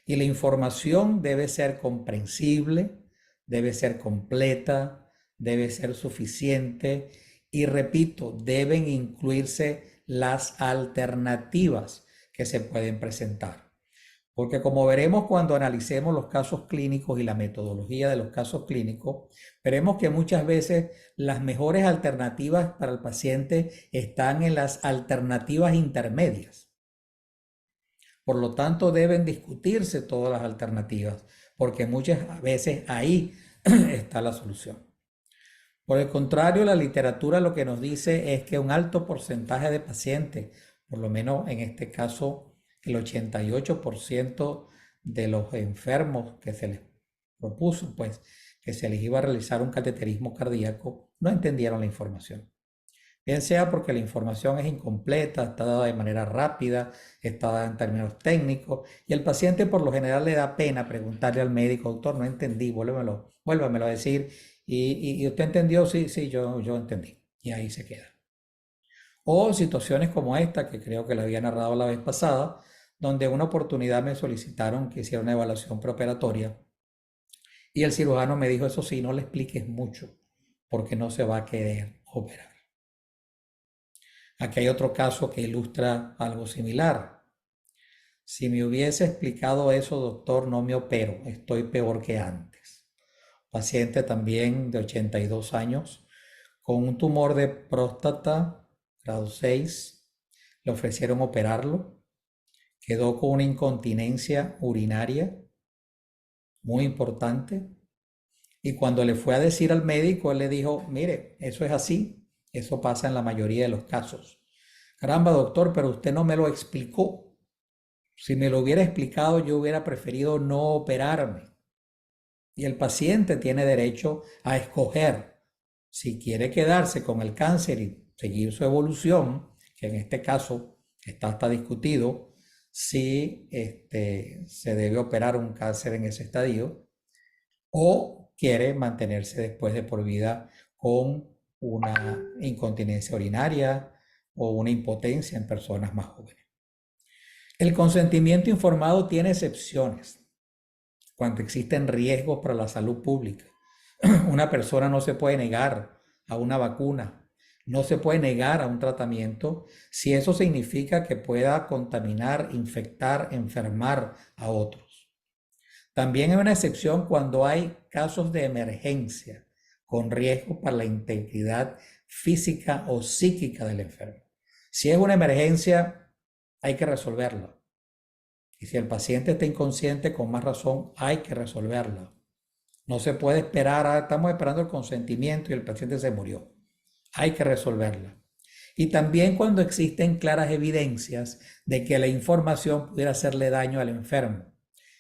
Y la información debe ser comprensible, debe ser completa, debe ser suficiente y, repito, deben incluirse las alternativas que se pueden presentar. Porque como veremos cuando analicemos los casos clínicos y la metodología de los casos clínicos, veremos que muchas veces las mejores alternativas para el paciente están en las alternativas intermedias. Por lo tanto, deben discutirse todas las alternativas, porque muchas veces ahí está la solución. Por el contrario, la literatura lo que nos dice es que un alto porcentaje de pacientes, por lo menos en este caso el 88% de los enfermos que se les propuso, pues que se les iba a realizar un cateterismo cardíaco, no entendieron la información. Bien sea porque la información es incompleta, está dada de manera rápida, está dada en términos técnicos, y el paciente por lo general le da pena preguntarle al médico: doctor, no entendí, vuélvamelo a decir. ¿Y usted entendió? Sí, sí, yo entendí. Y ahí se queda. O situaciones como esta, que creo que la había narrado la vez pasada, donde una oportunidad me solicitaron que hiciera una evaluación preoperatoria y el cirujano me dijo: eso sí, no le expliques mucho porque no se va a querer operar. Aquí hay otro caso que ilustra algo similar. Si me hubiese explicado eso, doctor, no me opero, estoy peor que antes. Paciente también de 82 años con un tumor de próstata grado 6, le ofrecieron operarlo, quedó con una incontinencia urinaria muy importante y cuando le fue a decir al médico, él le dijo: mire, eso es así, eso pasa en la mayoría de los casos. Caramba, doctor, pero usted no me lo explicó. Si me lo hubiera explicado, yo hubiera preferido no operarme. Y el paciente tiene derecho a escoger si quiere quedarse con el cáncer y seguir su evolución, que en este caso está hasta discutido si se debe operar un cáncer en ese estadio, o quiere mantenerse después de por vida con una incontinencia urinaria o una impotencia en personas más jóvenes. El consentimiento informado tiene excepciones cuando existen riesgos para la salud pública. Una persona no se puede negar a una vacuna, no se puede negar a un tratamiento si eso significa que pueda contaminar, infectar, enfermar a otros. También hay una excepción cuando hay casos de emergencia con riesgo para la integridad física o psíquica del enfermo. Si es una emergencia, hay que resolverla. Y si el paciente está inconsciente, con más razón, hay que resolverla. No se puede esperar, estamos esperando el consentimiento y el paciente se murió. Hay que resolverla. Y también cuando existen claras evidencias de que la información pudiera hacerle daño al enfermo.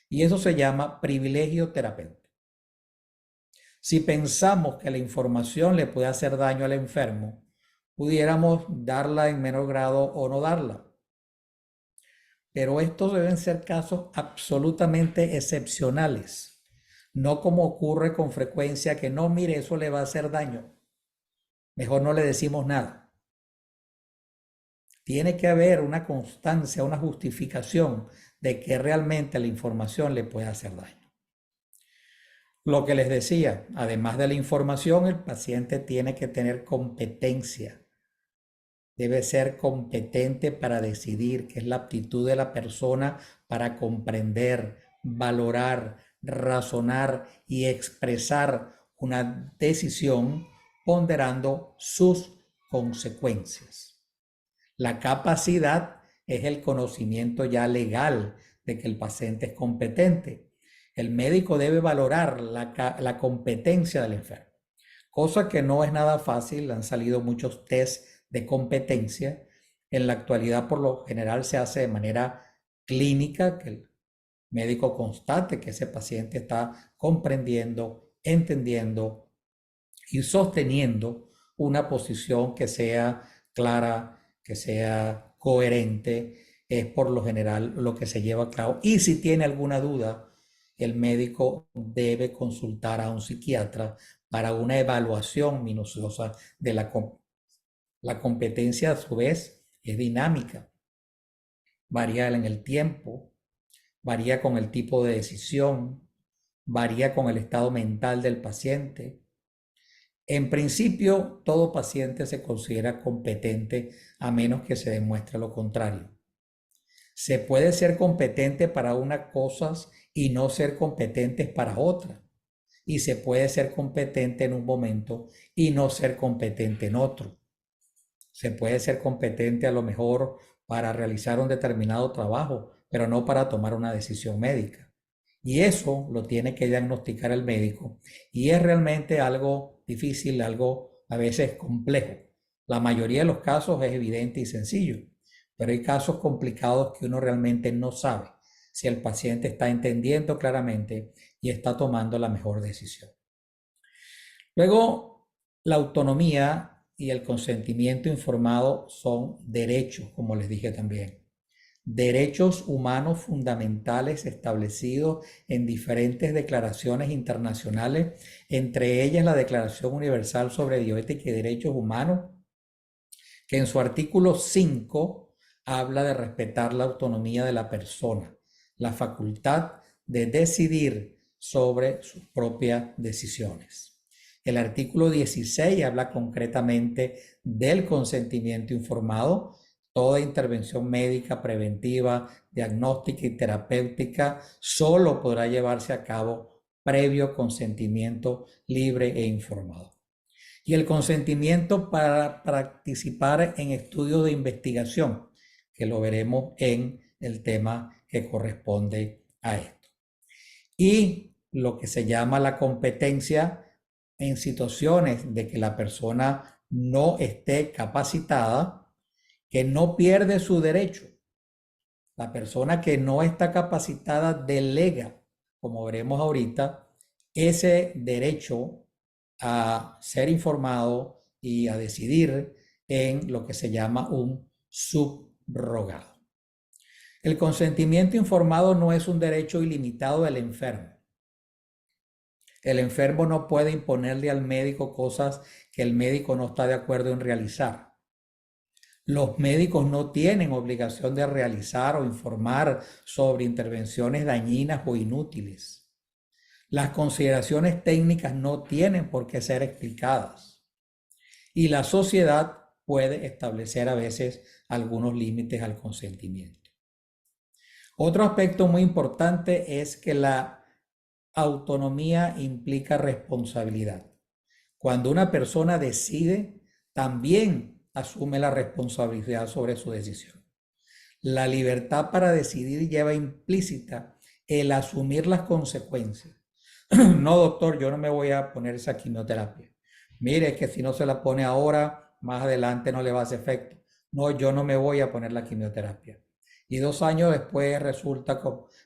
Y eso se llama privilegio terapéutico. Si pensamos que la información le puede hacer daño al enfermo, pudiéramos darla en menor grado o no darla. Pero estos deben ser casos absolutamente excepcionales, no como ocurre con frecuencia que no, mire, eso le va a hacer daño. Mejor no le decimos nada. Tiene que haber una constancia, una justificación de que realmente la información le puede hacer daño. Lo que les decía, además de la información, el paciente tiene que tener competencia. Debe ser competente para decidir, que es la aptitud de la persona para comprender, valorar, razonar y expresar una decisión ponderando sus consecuencias. La capacidad es el conocimiento ya legal de que el paciente es competente. El médico debe valorar la competencia del enfermo, cosa que no es nada fácil. Han salido muchos tests de competencia. En la actualidad, por lo general, se hace de manera clínica, que el médico constate que ese paciente está comprendiendo, entendiendo y sosteniendo una posición que sea clara, que sea coherente. Es por lo general lo que se lleva a cabo. Y si tiene alguna duda, el médico debe consultar a un psiquiatra para una evaluación minuciosa de la La competencia, a su vez, es dinámica, varía en el tiempo, varía con el tipo de decisión, varía con el estado mental del paciente. En principio, todo paciente se considera competente a menos que se demuestre lo contrario. Se puede ser competente para unas cosas y no ser competentes para otras. Y se puede ser competente en un momento y no ser competente en otro. Se puede ser competente a lo mejor para realizar un determinado trabajo, pero no para tomar una decisión médica. Y eso lo tiene que diagnosticar el médico. Y es realmente algo difícil, algo a veces complejo. La mayoría de los casos es evidente y sencillo, pero hay casos complicados que uno realmente no sabe si el paciente está entendiendo claramente y está tomando la mejor decisión. Luego, la autonomía y el consentimiento informado son derechos, como les dije también. Derechos humanos fundamentales establecidos en diferentes declaraciones internacionales, entre ellas la Declaración Universal sobre Bioética y Derechos Humanos, que en su artículo 5 habla de respetar la autonomía de la persona, la facultad de decidir sobre sus propias decisiones. El artículo 16 habla concretamente del consentimiento informado. Toda intervención médica, preventiva, diagnóstica y terapéutica solo podrá llevarse a cabo previo consentimiento libre e informado. Y el consentimiento para participar en estudios de investigación, que lo veremos en el tema que corresponde a esto. Y lo que se llama la competencia en situaciones de que la persona no esté capacitada, que no pierde su derecho. La persona que no está capacitada delega, como veremos ahorita, ese derecho a ser informado y a decidir en lo que se llama un subrogado. El consentimiento informado no es un derecho ilimitado del enfermo. El enfermo no puede imponerle al médico cosas que el médico no está de acuerdo en realizar. Los médicos no tienen obligación de realizar o informar sobre intervenciones dañinas o inútiles. Las consideraciones técnicas no tienen por qué ser explicadas. Y la sociedad puede establecer a veces algunos límites al consentimiento. Otro aspecto muy importante es que la autonomía implica responsabilidad. Cuando una persona decide, también asume la responsabilidad sobre su decisión. La libertad para decidir lleva implícita el asumir las consecuencias. No, doctor, yo no me voy a poner esa quimioterapia. Mire, que si no se la pone ahora, más adelante no le va a hacer efecto. No, yo no me voy a poner la quimioterapia. Y 2 años después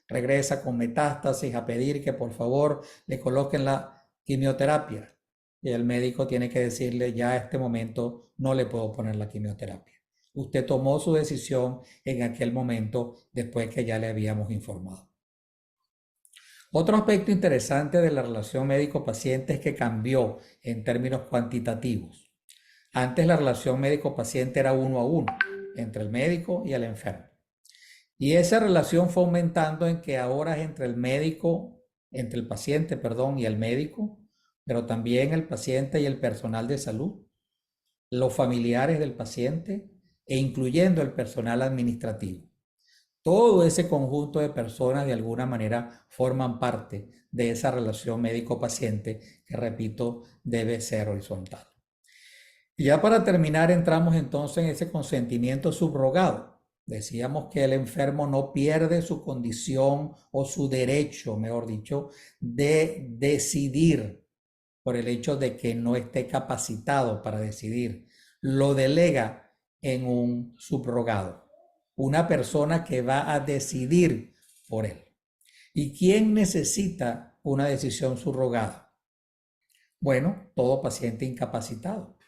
regresa con metástasis a pedir que por favor le coloquen la quimioterapia. Y el médico tiene que decirle, ya a este momento no le puedo poner la quimioterapia. Usted tomó su decisión en aquel momento después que ya le habíamos informado. Otro aspecto interesante de la relación médico-paciente es que cambió en términos cuantitativos. Antes la relación médico-paciente era 1 a 1 entre el médico y el enfermo. Y esa relación fue aumentando en que ahora es entre el paciente, y el médico, pero también el paciente y el personal de salud, los familiares del paciente e incluyendo el personal administrativo. Todo ese conjunto de personas de alguna manera forman parte de esa relación médico-paciente que, repito, debe ser horizontal. Y ya para terminar entramos entonces en ese consentimiento subrogado. Decíamos que el enfermo no pierde su condición o su derecho, mejor dicho, de decidir por el hecho de que no esté capacitado para decidir. Lo delega en un subrogado. Una persona que va a decidir por él. ¿Y quién necesita una decisión subrogada? Bueno, todo paciente incapacitado.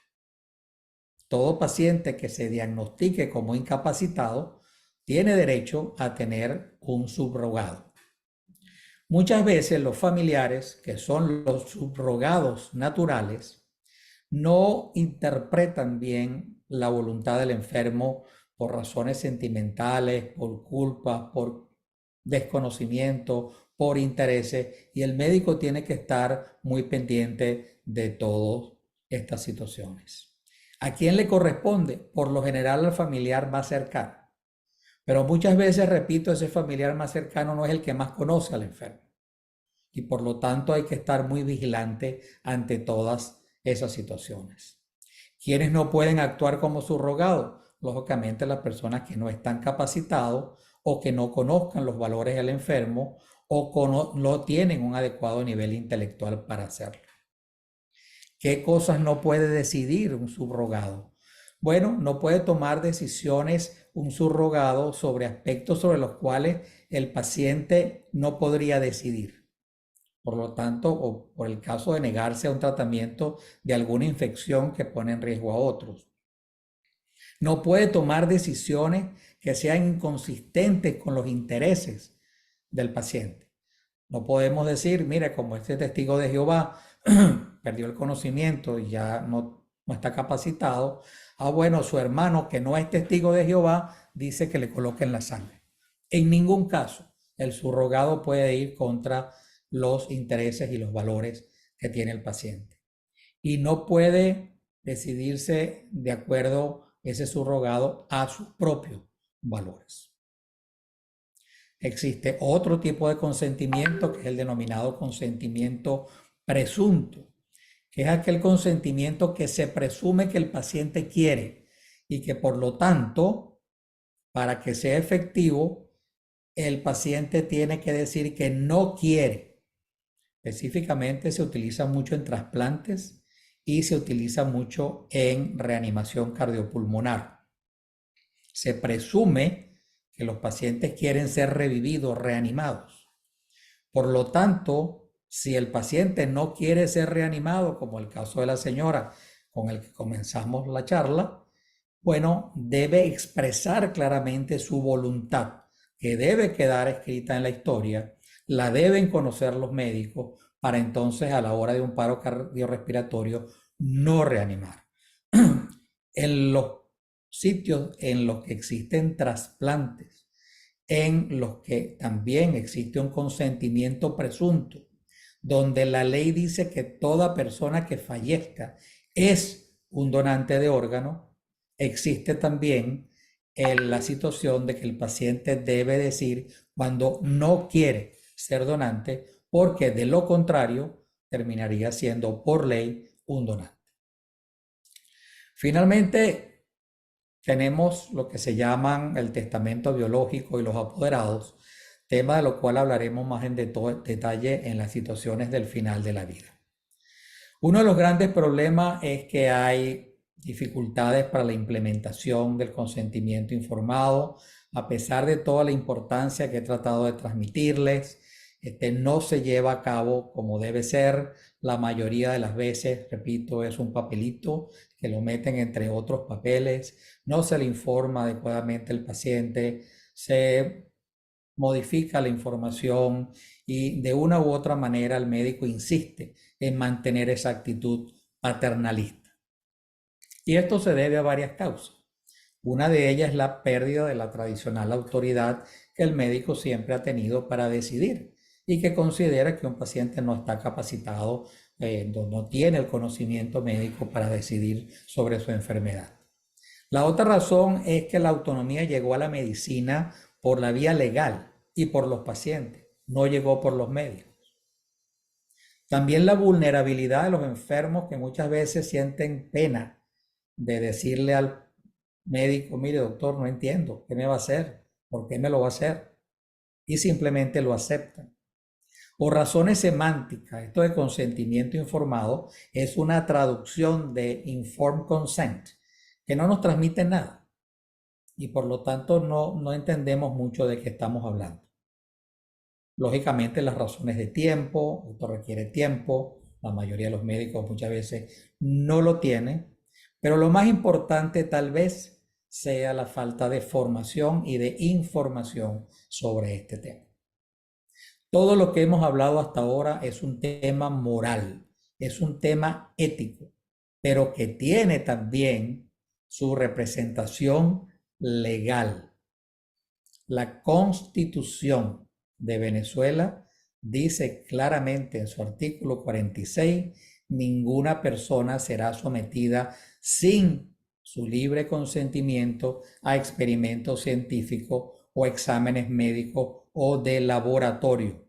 Todo paciente que se diagnostique como incapacitado tiene derecho a tener un subrogado. Muchas veces los familiares, que son los subrogados naturales, no interpretan bien la voluntad del enfermo por razones sentimentales, por culpa, por desconocimiento, por intereses, y el médico tiene que estar muy pendiente de todas estas situaciones. ¿A quién le corresponde? Por lo general al familiar más cercano. Pero muchas veces, repito, ese familiar más cercano no es el que más conoce al enfermo. Y por lo tanto hay que estar muy vigilante ante todas esas situaciones. ¿Quiénes no pueden actuar como subrogado? Lógicamente las personas que no están capacitados o que no conozcan los valores del enfermo o no tienen un adecuado nivel intelectual para hacerlo. ¿Qué cosas no puede decidir un subrogado? Bueno, no puede tomar decisiones un subrogado sobre aspectos sobre los cuales el paciente no podría decidir. Por lo tanto, o por el caso de negarse a un tratamiento de alguna infección que pone en riesgo a otros. No puede tomar decisiones que sean inconsistentes con los intereses del paciente. No podemos decir, mire, como este testigo de Jehová perdió el conocimiento y ya no está capacitado, bueno, su hermano que no es testigo de Jehová dice que le coloquen la sangre. En ningún caso el subrogado puede ir contra los intereses y los valores que tiene el paciente. Y no puede decidirse de acuerdo ese subrogado a sus propios valores. Existe otro tipo de consentimiento que es el denominado consentimiento presunto, que es aquel consentimiento que se presume que el paciente quiere y que por lo tanto, para que sea efectivo, el paciente tiene que decir que no quiere. Específicamente se utiliza mucho en trasplantes y se utiliza mucho en reanimación cardiopulmonar. Se presume que los pacientes quieren ser revividos, reanimados. Por lo tanto, si el paciente no quiere ser reanimado, como el caso de la señora con el que comenzamos la charla, bueno, debe expresar claramente su voluntad, que debe quedar escrita en la historia, la deben conocer los médicos para entonces a la hora de un paro cardiorrespiratorio no reanimar. En los sitios en los que existen trasplantes, en los que también existe un consentimiento presunto, donde la ley dice que toda persona que fallezca es un donante de órgano, existe también la situación de que el paciente debe decir cuando no quiere ser donante, porque de lo contrario terminaría siendo por ley un donante. Finalmente, tenemos lo que se llaman el testamento biológico y los apoderados, tema de lo cual hablaremos más en detalle en las situaciones del final de la vida. Uno de los grandes problemas es que hay dificultades para la implementación del consentimiento informado, a pesar de toda la importancia que he tratado de transmitirles. No se lleva a cabo como debe ser. La mayoría de las veces, repito, es un papelito que lo meten entre otros papeles, no se le informa adecuadamente al paciente, se modifica la información y de una u otra manera el médico insiste en mantener esa actitud paternalista. Y esto se debe a varias causas. Una de ellas es la pérdida de la tradicional autoridad que el médico siempre ha tenido para decidir y que considera que un paciente no está capacitado, no tiene el conocimiento médico para decidir sobre su enfermedad. La otra razón es que la autonomía llegó a la medicina por la vía legal y por los pacientes, no llegó por los médicos. También la vulnerabilidad de los enfermos que muchas veces sienten pena de decirle al médico, mire doctor, no entiendo, ¿qué me va a hacer? ¿Por qué me lo va a hacer? Y simplemente lo aceptan. O razones semánticas, esto de consentimiento informado es una traducción de informed consent, que no nos transmite nada y por lo tanto no entendemos mucho de qué estamos hablando. Lógicamente las razones de tiempo, esto requiere tiempo, la mayoría de los médicos muchas veces no lo tienen, pero lo más importante tal vez sea la falta de formación y de información sobre este tema. Todo lo que hemos hablado hasta ahora es un tema moral, es un tema ético, pero que tiene también su representación legal. La Constitución de Venezuela dice claramente en su artículo 46, ninguna persona será sometida sin su libre consentimiento a experimentos científicos o exámenes médicos o de laboratorio,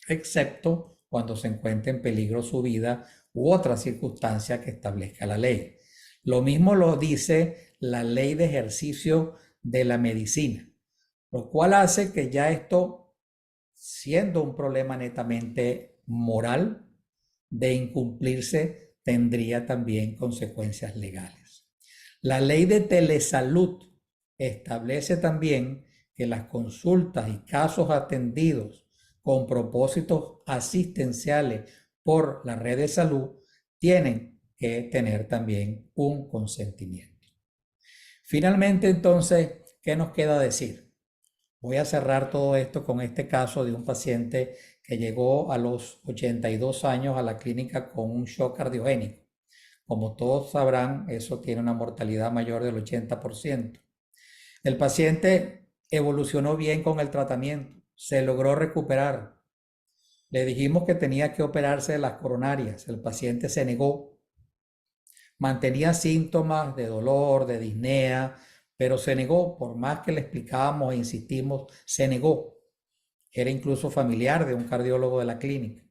excepto cuando se encuentre en peligro su vida u otra circunstancia que establezca la ley. Lo mismo lo dice la Ley de Ejercicio de la Medicina, lo cual hace que ya esto, siendo un problema netamente moral, de incumplirse, tendría también consecuencias legales. La ley de telesalud establece también que las consultas y casos atendidos con propósitos asistenciales por la red de salud tienen que tener también un consentimiento. Finalmente, entonces, ¿qué nos queda decir? Voy a cerrar todo esto con este caso de un paciente que llegó a los 82 años a la clínica con un shock cardiogénico. Como todos sabrán, eso tiene una mortalidad mayor del 80%. El paciente evolucionó bien con el tratamiento, se logró recuperar. Le dijimos que tenía que operarse de las coronarias. El paciente se negó. Mantenía síntomas de dolor, de disnea, pero se negó. Por más que le explicábamos e insistimos, se negó. Era incluso familiar de un cardiólogo de la clínica.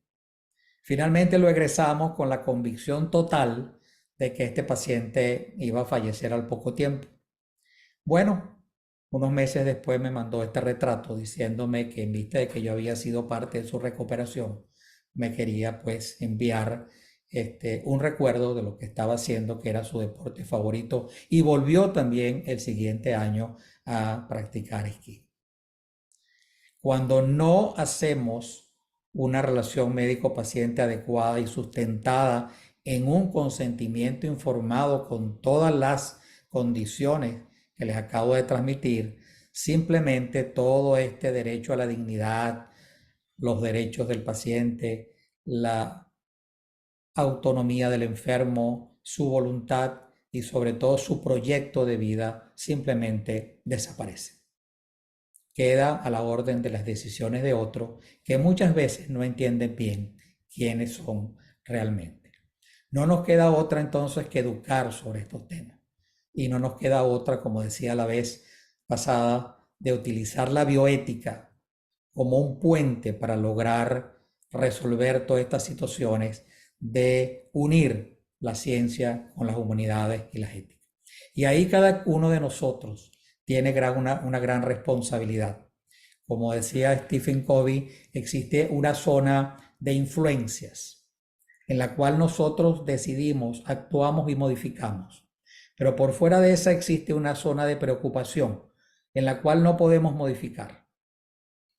Finalmente lo egresamos con la convicción total de que este paciente iba a fallecer al poco tiempo. Bueno, unos meses después me mandó este retrato diciéndome que en vista de que yo había sido parte de su recuperación, me quería pues enviar un recuerdo de lo que estaba haciendo, que era su deporte favorito, y volvió también el siguiente año a practicar esquí. Cuando no hacemos una relación médico-paciente adecuada y sustentada en un consentimiento informado con todas las condiciones que les acabo de transmitir, simplemente todo este derecho a la dignidad, los derechos del paciente, la autonomía del enfermo, su voluntad y sobre todo su proyecto de vida simplemente desaparece. Queda a la orden de las decisiones de otros que muchas veces no entienden bien quiénes son realmente. No nos queda otra entonces que educar sobre estos temas. Y no nos queda otra, como decía la vez pasada, de utilizar la bioética como un puente para lograr resolver todas estas situaciones, de unir la ciencia con las humanidades y las éticas. Y ahí cada uno de nosotros tiene una gran responsabilidad. Como decía Stephen Covey, existe una zona de influencias en la cual nosotros decidimos, actuamos y modificamos. Pero por fuera de esa existe una zona de preocupación en la cual no podemos modificar.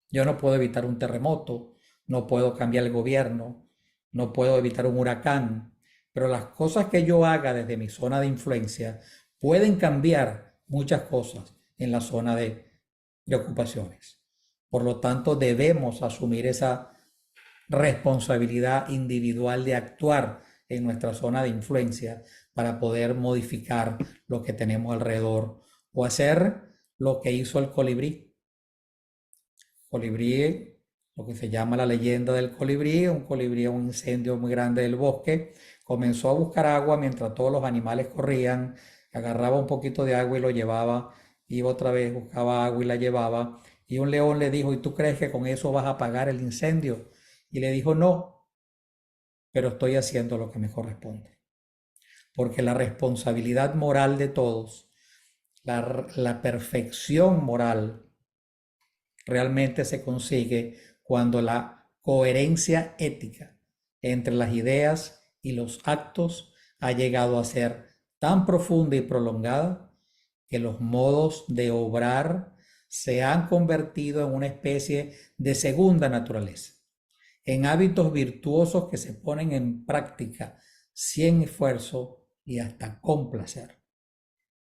Yo no puedo evitar un terremoto, no puedo cambiar el gobierno, no puedo evitar un huracán, pero las cosas que yo haga desde mi zona de influencia pueden cambiar muchas cosas en la zona de preocupaciones. Por lo tanto, debemos asumir esa responsabilidad individual de actuar en nuestra zona de influencia para poder modificar lo que tenemos alrededor o hacer lo que hizo el colibrí. Colibrí, lo que se llama la leyenda del colibrí, un colibrí, un incendio muy grande del bosque, comenzó a buscar agua mientras todos los animales corrían, agarraba un poquito de agua y lo llevaba, iba otra vez, buscaba agua y la llevaba, y un león le dijo, ¿y tú crees que con eso vas a apagar el incendio? Y le dijo, no, pero estoy haciendo lo que me corresponde. Porque la responsabilidad moral de todos, la perfección moral, realmente se consigue cuando la coherencia ética entre las ideas y los actos ha llegado a ser tan profunda y prolongada que los modos de obrar se han convertido en una especie de segunda naturaleza, en hábitos virtuosos que se ponen en práctica sin esfuerzo y hasta con placer.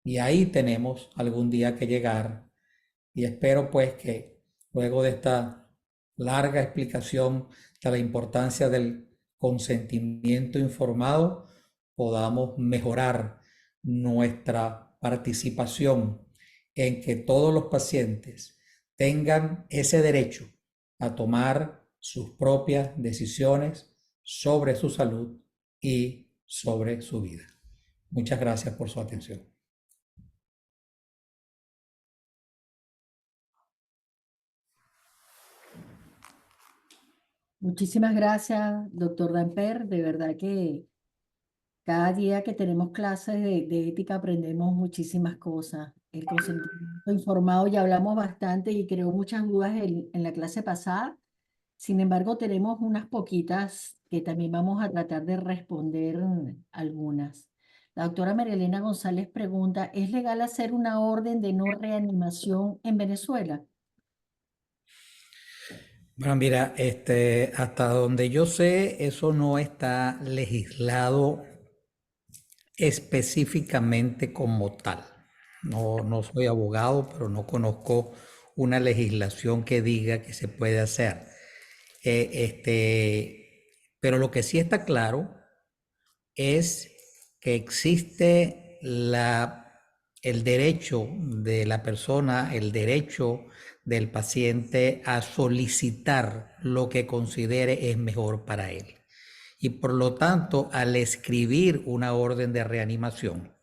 Y ahí tenemos algún día que llegar, y espero pues que luego de esta larga explicación de la importancia del consentimiento informado, podamos mejorar nuestra participación en que todos los pacientes tengan ese derecho a tomar sus propias decisiones sobre su salud y sobre su vida. Muchas gracias por su atención. Muchísimas gracias, doctor Damper. De verdad que cada día que tenemos clases de ética aprendemos muchísimas cosas. El consentimiento informado ya hablamos bastante y creó muchas dudas en la clase pasada. Sin embargo, tenemos unas poquitas que también vamos a tratar de responder algunas. La doctora María Elena González pregunta, ¿es legal hacer una orden de no reanimación en Venezuela? Bueno, mira, hasta donde yo sé, eso no está legislado específicamente como tal. No soy abogado, pero no conozco una legislación que diga que se puede hacer. Pero lo que sí está claro es que existe el derecho de la persona, el derecho del paciente a solicitar lo que considere es mejor para él. Y por lo tanto, al escribir una orden de reanimación,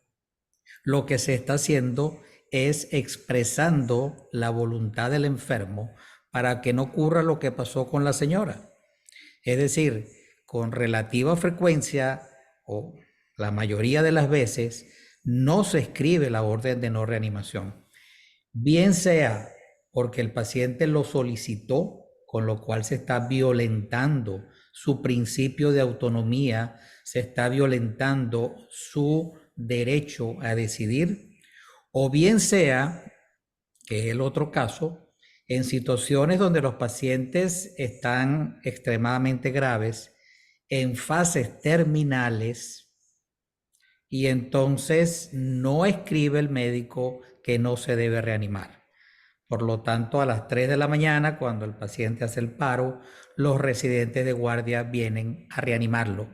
lo que se está haciendo es expresando la voluntad del enfermo para que no ocurra lo que pasó con la señora. Es decir, con relativa frecuencia o la mayoría de las veces no se escribe la orden de no reanimación. Bien sea porque el paciente lo solicitó, con lo cual se está violentando su principio de autonomía, se está violentando su derecho a decidir, o bien sea, que es el otro caso, en situaciones donde los pacientes están extremadamente graves, en fases terminales, y entonces no escribe el médico que no se debe reanimar. Por lo tanto, a las 3 de la mañana, cuando el paciente hace el paro, los residentes de guardia vienen a reanimarlo,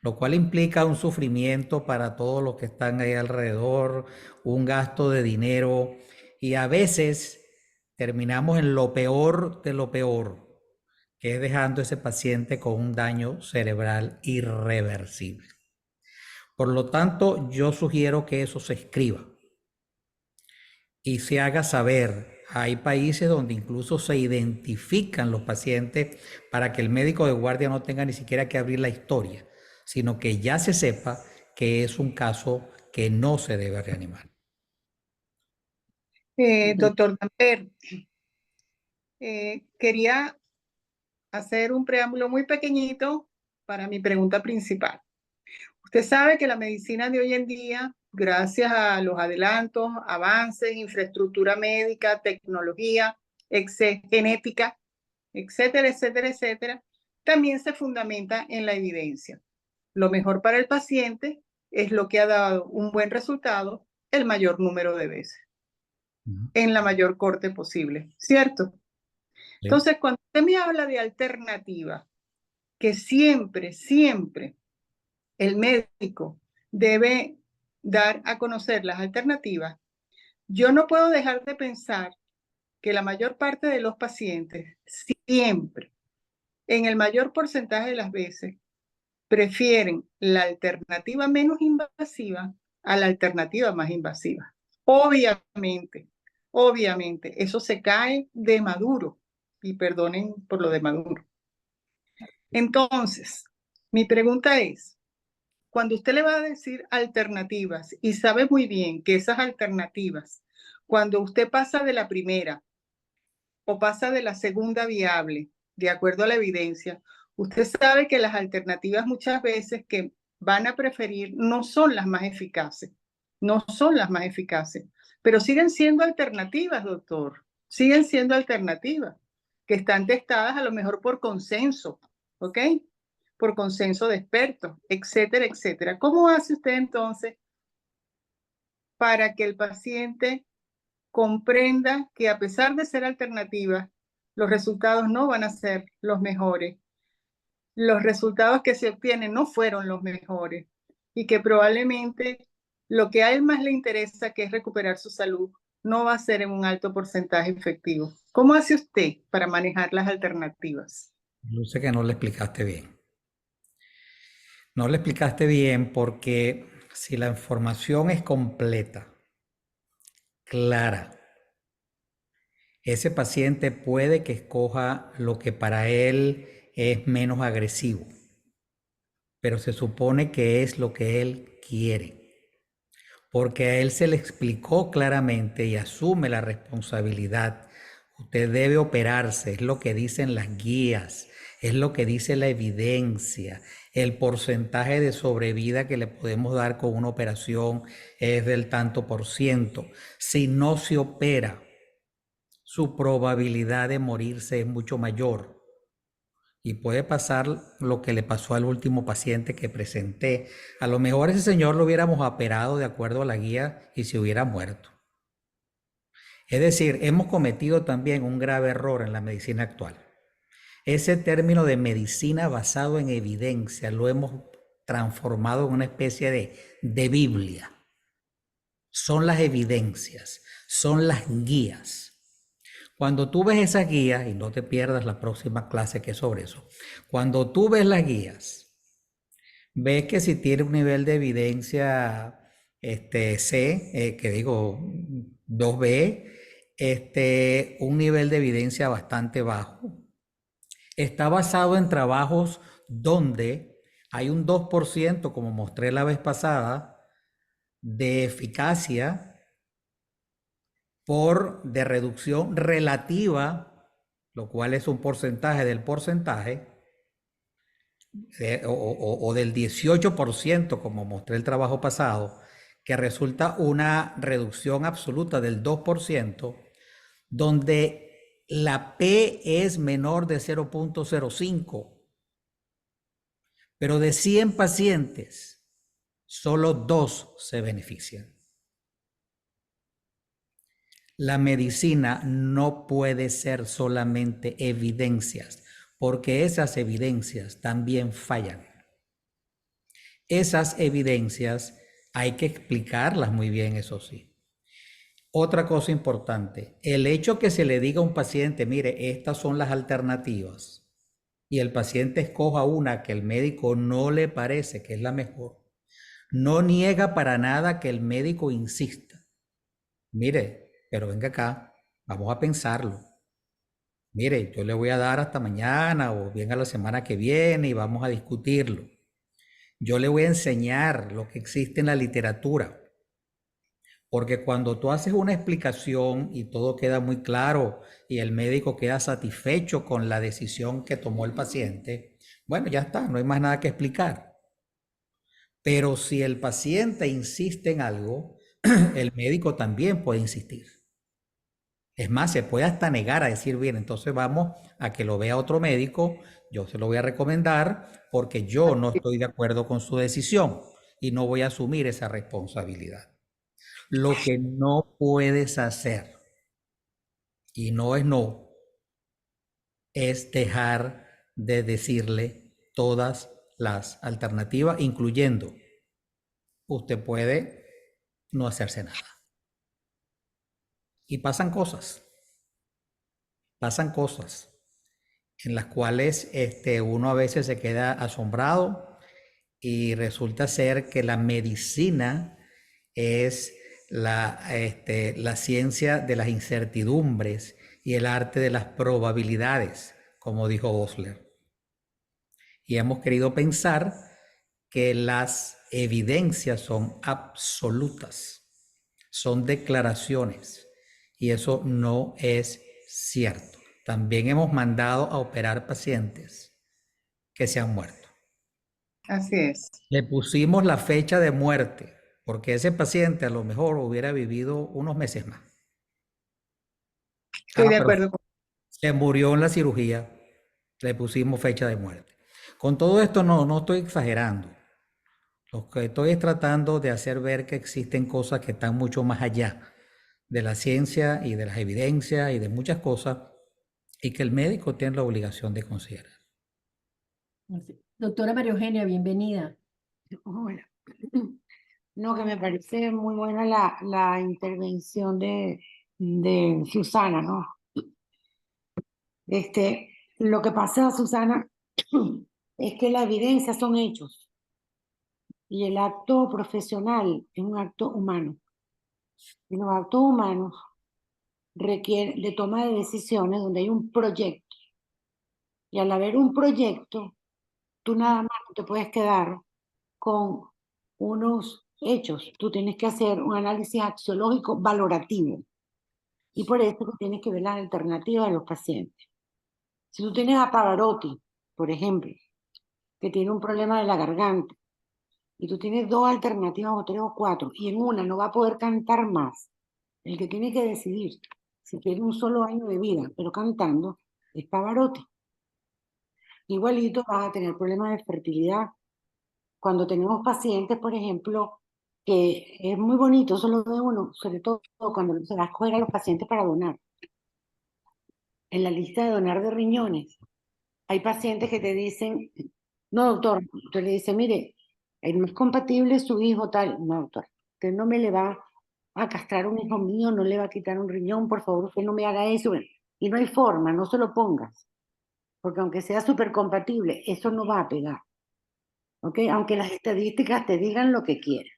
lo cual implica un sufrimiento para todos los que están ahí alrededor, un gasto de dinero, y a veces terminamos en lo peor de lo peor, que es dejando a ese paciente con un daño cerebral irreversible. Por lo tanto, yo sugiero que eso se escriba y se haga saber. Hay países donde incluso se identifican los pacientes para que el médico de guardia no tenga ni siquiera que abrir la historia, sino que ya se sepa que es un caso que no se debe reanimar. Doctor Damper, quería hacer un preámbulo muy pequeñito para mi pregunta principal. Usted sabe que la medicina de hoy en día, gracias a los adelantos, avances, infraestructura médica, tecnología, genética, etcétera, etcétera, etcétera, también se fundamenta en la evidencia. Lo mejor para el paciente es lo que ha dado un buen resultado el mayor número de veces, en la mayor corte posible, ¿cierto? Sí. Entonces, cuando usted me habla de alternativa, que siempre, siempre el médico debe dar a conocer las alternativas, yo no puedo dejar de pensar que la mayor parte de los pacientes siempre, en el mayor porcentaje de las veces, prefieren la alternativa menos invasiva a la alternativa más invasiva. Obviamente, eso se cae de maduro, y perdonen por lo de maduro. Entonces, mi pregunta es, cuando usted le va a decir alternativas y sabe muy bien que esas alternativas, cuando usted pasa de la primera o pasa de la segunda viable, de acuerdo a la evidencia, usted sabe que las alternativas muchas veces que van a preferir no son las más eficaces, pero siguen siendo alternativas, doctor, siguen siendo alternativas que están testadas a lo mejor por consenso, ¿ok? Por consenso de expertos, etcétera, etcétera. ¿Cómo hace usted entonces para que el paciente comprenda que a pesar de ser alternativas, los resultados no van a ser los mejores? Los resultados que se obtienen no fueron los mejores. y que probablemente lo que a él más le interesa, que es recuperar su salud, no va a ser en un alto porcentaje efectivo. ¿Cómo hace usted para manejar las alternativas? Yo sé que no le explicaste bien. No le explicaste bien porque si la información es completa, clara, ese paciente puede que escoja lo que para él es menos agresivo, pero se supone que es lo que él quiere, porque a él se le explicó claramente y asume la responsabilidad. Usted debe operarse, es lo que dicen las guías, es lo que dice la evidencia. El porcentaje de sobrevida que le podemos dar con una operación es del tanto por ciento. Si no se opera, su probabilidad de morirse es mucho mayor. Y puede pasar lo que le pasó al último paciente que presenté. A lo mejor ese señor lo hubiéramos operado de acuerdo a la guía y se hubiera muerto. Es decir, hemos cometido también un grave error en la medicina actual. Ese término de medicina basado en evidencia lo hemos transformado en una especie de Biblia. Son las evidencias, son las guías. Cuando tú ves esas guías, y no te pierdas la próxima clase que es sobre eso, cuando tú ves las guías, ves que si tiene un nivel de evidencia C, que digo 2B, un nivel de evidencia bastante bajo. Está basado en trabajos donde hay un 2%, como mostré la vez pasada, de eficacia de reducción relativa, lo cual es un porcentaje del porcentaje, o del 18%, como mostré el trabajo pasado, que resulta una reducción absoluta del 2%, donde la P es menor de 0.05, pero de 100 pacientes, solo 2 se benefician. La medicina no puede ser solamente evidencias, porque esas evidencias también fallan. Esas evidencias hay que explicarlas muy bien, eso sí. Otra cosa importante, el hecho que se le diga a un paciente, mire, estas son las alternativas, y el paciente escoja una que el médico no le parece que es la mejor, no niega para nada que el médico insista. Mire, pero venga acá, vamos a pensarlo. Mire, yo le voy a dar hasta mañana o bien a la semana que viene y vamos a discutirlo. Yo le voy a enseñar lo que existe en la literatura. Porque cuando tú haces una explicación y todo queda muy claro y el médico queda satisfecho con la decisión que tomó el paciente, bueno, ya está, no hay más nada que explicar. Pero si el paciente insiste en algo, el médico también puede insistir. Es más, se puede hasta negar a decir, bien, entonces vamos a que lo vea otro médico, yo se lo voy a recomendar porque yo no estoy de acuerdo con su decisión y no voy a asumir esa responsabilidad. Lo que no puedes hacer, y no es no, es dejar de decirle todas las alternativas, incluyendo, usted puede no hacerse nada. Y pasan cosas en las cuales uno a veces se queda asombrado y resulta ser que la medicina es la ciencia de las incertidumbres y el arte de las probabilidades, como dijo Osler. Y hemos querido pensar que las evidencias son absolutas, son declaraciones, y eso no es cierto. También hemos mandado a operar pacientes que se han muerto. Así es. Le pusimos la fecha de muerte, porque ese paciente a lo mejor hubiera vivido unos meses más. Estoy de Pero acuerdo con se murió en la cirugía, le pusimos fecha de muerte. Con todo esto no estoy exagerando. Lo que estoy es tratando de hacer ver que existen cosas que están mucho más allá de la ciencia y de las evidencias y de muchas cosas, y que el médico tiene la obligación de considerar. Doctora María Eugenia, bienvenida. Hola. No, que me parece muy buena la intervención de Susana, ¿no? Lo que pasa, Susana, es que la evidencia son hechos y el acto profesional es un acto humano. Y los actos humanos requieren de toma de decisiones donde hay un proyecto. Y al haber un proyecto, tú nada más no te puedes quedar con unos hechos. Tú tienes que hacer un análisis axiológico valorativo. Y por eso tú tienes que ver las alternativas de los pacientes. Si tú tienes a Pavarotti, por ejemplo, que tiene un problema de la garganta, y tú tienes dos alternativas o tres o cuatro, y en una no va a poder cantar más, el que tiene que decidir si quiere un solo año de vida, pero cantando, es Pavarotti. Igualito vas a tener problemas de fertilidad. Cuando tenemos pacientes, por ejemplo, que es muy bonito, eso lo ve uno, sobre todo cuando se va a escoger a los pacientes para donar. En la lista de donar de riñones, hay pacientes que te dicen, no, doctor, usted le dice, mire, el más compatible es su hijo tal. No, doctor, usted no me le va a castrar un hijo mío, no le va a quitar un riñón, por favor, usted no me haga eso. Y no hay forma, no se lo pongas, porque aunque sea súper compatible, eso no va a pegar. ¿Ok? Aunque las estadísticas te digan lo que quieran.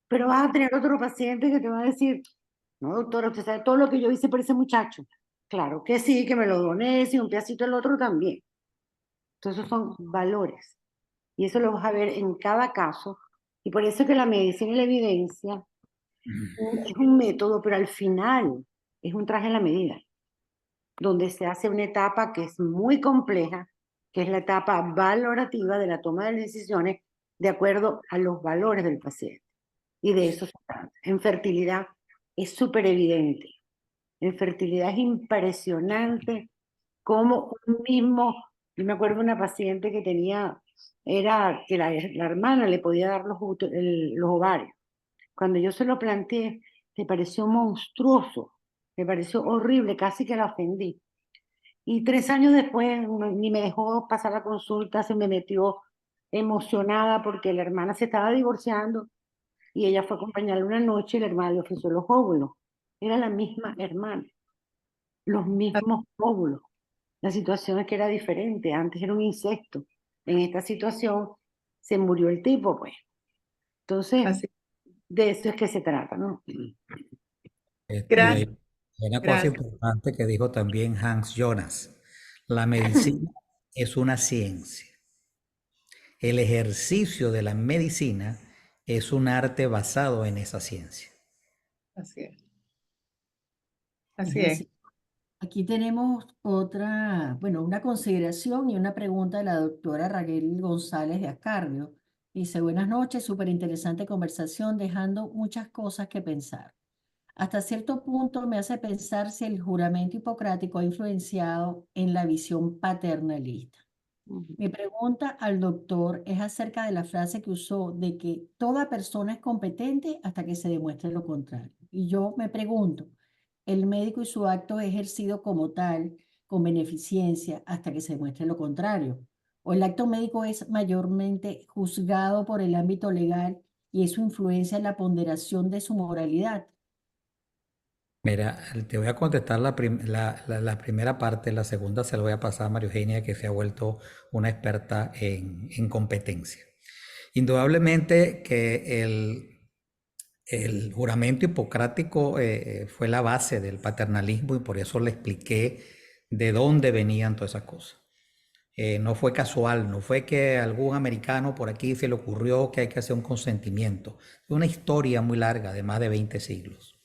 Pero vas a tener otro paciente que te va a decir, no, doctora, usted sabe todo lo que yo hice por ese muchacho. Claro que sí, que me lo doné, si un pedacito el otro también. Entonces son valores. Y eso lo vas a ver en cada caso. Y por eso que la medicina y la evidencia es un método, pero al final es un traje a la medida, donde se hace una etapa que es muy compleja, que es la etapa valorativa de la toma de decisiones de acuerdo a los valores del paciente. Y de eso se trata. En fertilidad es súper evidente. En fertilidad es impresionante cómo un mismo, yo me acuerdo de una paciente que tenía, era que la hermana le podía dar los ovarios. Cuando yo se lo planteé, me pareció monstruoso, me pareció horrible, casi que la ofendí. Y 3 años después ni me dejó pasar la consulta, se me metió emocionada porque la hermana se estaba divorciando y ella fue a acompañarla una noche y la hermana le ofreció los óvulos. Era la misma hermana, los mismos óvulos. La situación es que era diferente. Antes era un incesto. En esta situación se murió el tipo, pues. Entonces, Así. de eso es que se trata, ¿no? Y Gracias. hay una cosa Gracias. importante que dijo también Hans Jonas. La medicina es una ciencia. El ejercicio de la medicina es un arte basado en esa ciencia. Así es. Es Así es. decir, aquí tenemos otra, bueno, una consideración y una pregunta de la doctora Raquel González de Ascarrio. Dice, buenas noches, súper interesante conversación, dejando muchas cosas que pensar. Hasta cierto punto me hace pensar si el juramento hipocrático ha influenciado en la visión paternalista. Mi pregunta al doctor es acerca de la frase que usó de que toda persona es competente hasta que se demuestre lo contrario. Y yo me pregunto, ¿el médico y su acto es ejercido como tal, con beneficencia, hasta que se demuestre lo contrario? ¿O el acto médico es mayormente juzgado por el ámbito legal y eso influencia en la ponderación de su moralidad? Mira, te voy a contestar la primera parte, la segunda se la voy a pasar a María Eugenia, que se ha vuelto una experta en competencia. Indudablemente que el juramento hipocrático fue la base del paternalismo y por eso le expliqué de dónde venían todas esas cosas. No fue casual, no fue que a algún americano por aquí se le ocurrió que hay que hacer un consentimiento. Es una historia muy larga de más de 20 siglos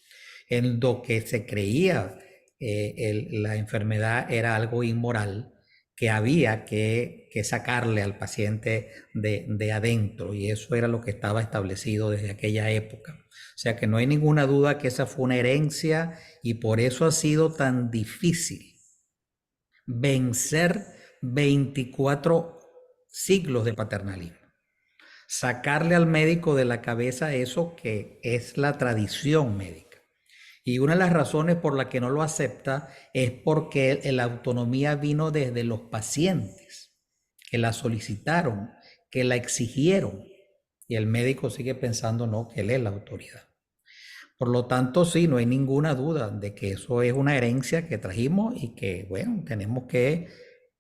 en lo que se creía la enfermedad era algo inmoral que había que sacarle al paciente de adentro y eso era lo que estaba establecido desde aquella época. O sea que no hay ninguna duda que esa fue una herencia y por eso ha sido tan difícil vencer 24 siglos de paternalismo. Sacarle al médico de la cabeza eso que es la tradición médica. Y una de las razones por la que no lo acepta es porque la autonomía vino desde los pacientes, que la solicitaron, que la exigieron. y el médico sigue pensando no, que él es la autoridad. Por lo tanto, sí, no hay ninguna duda de que eso es una herencia que trajimos y que, bueno, tenemos que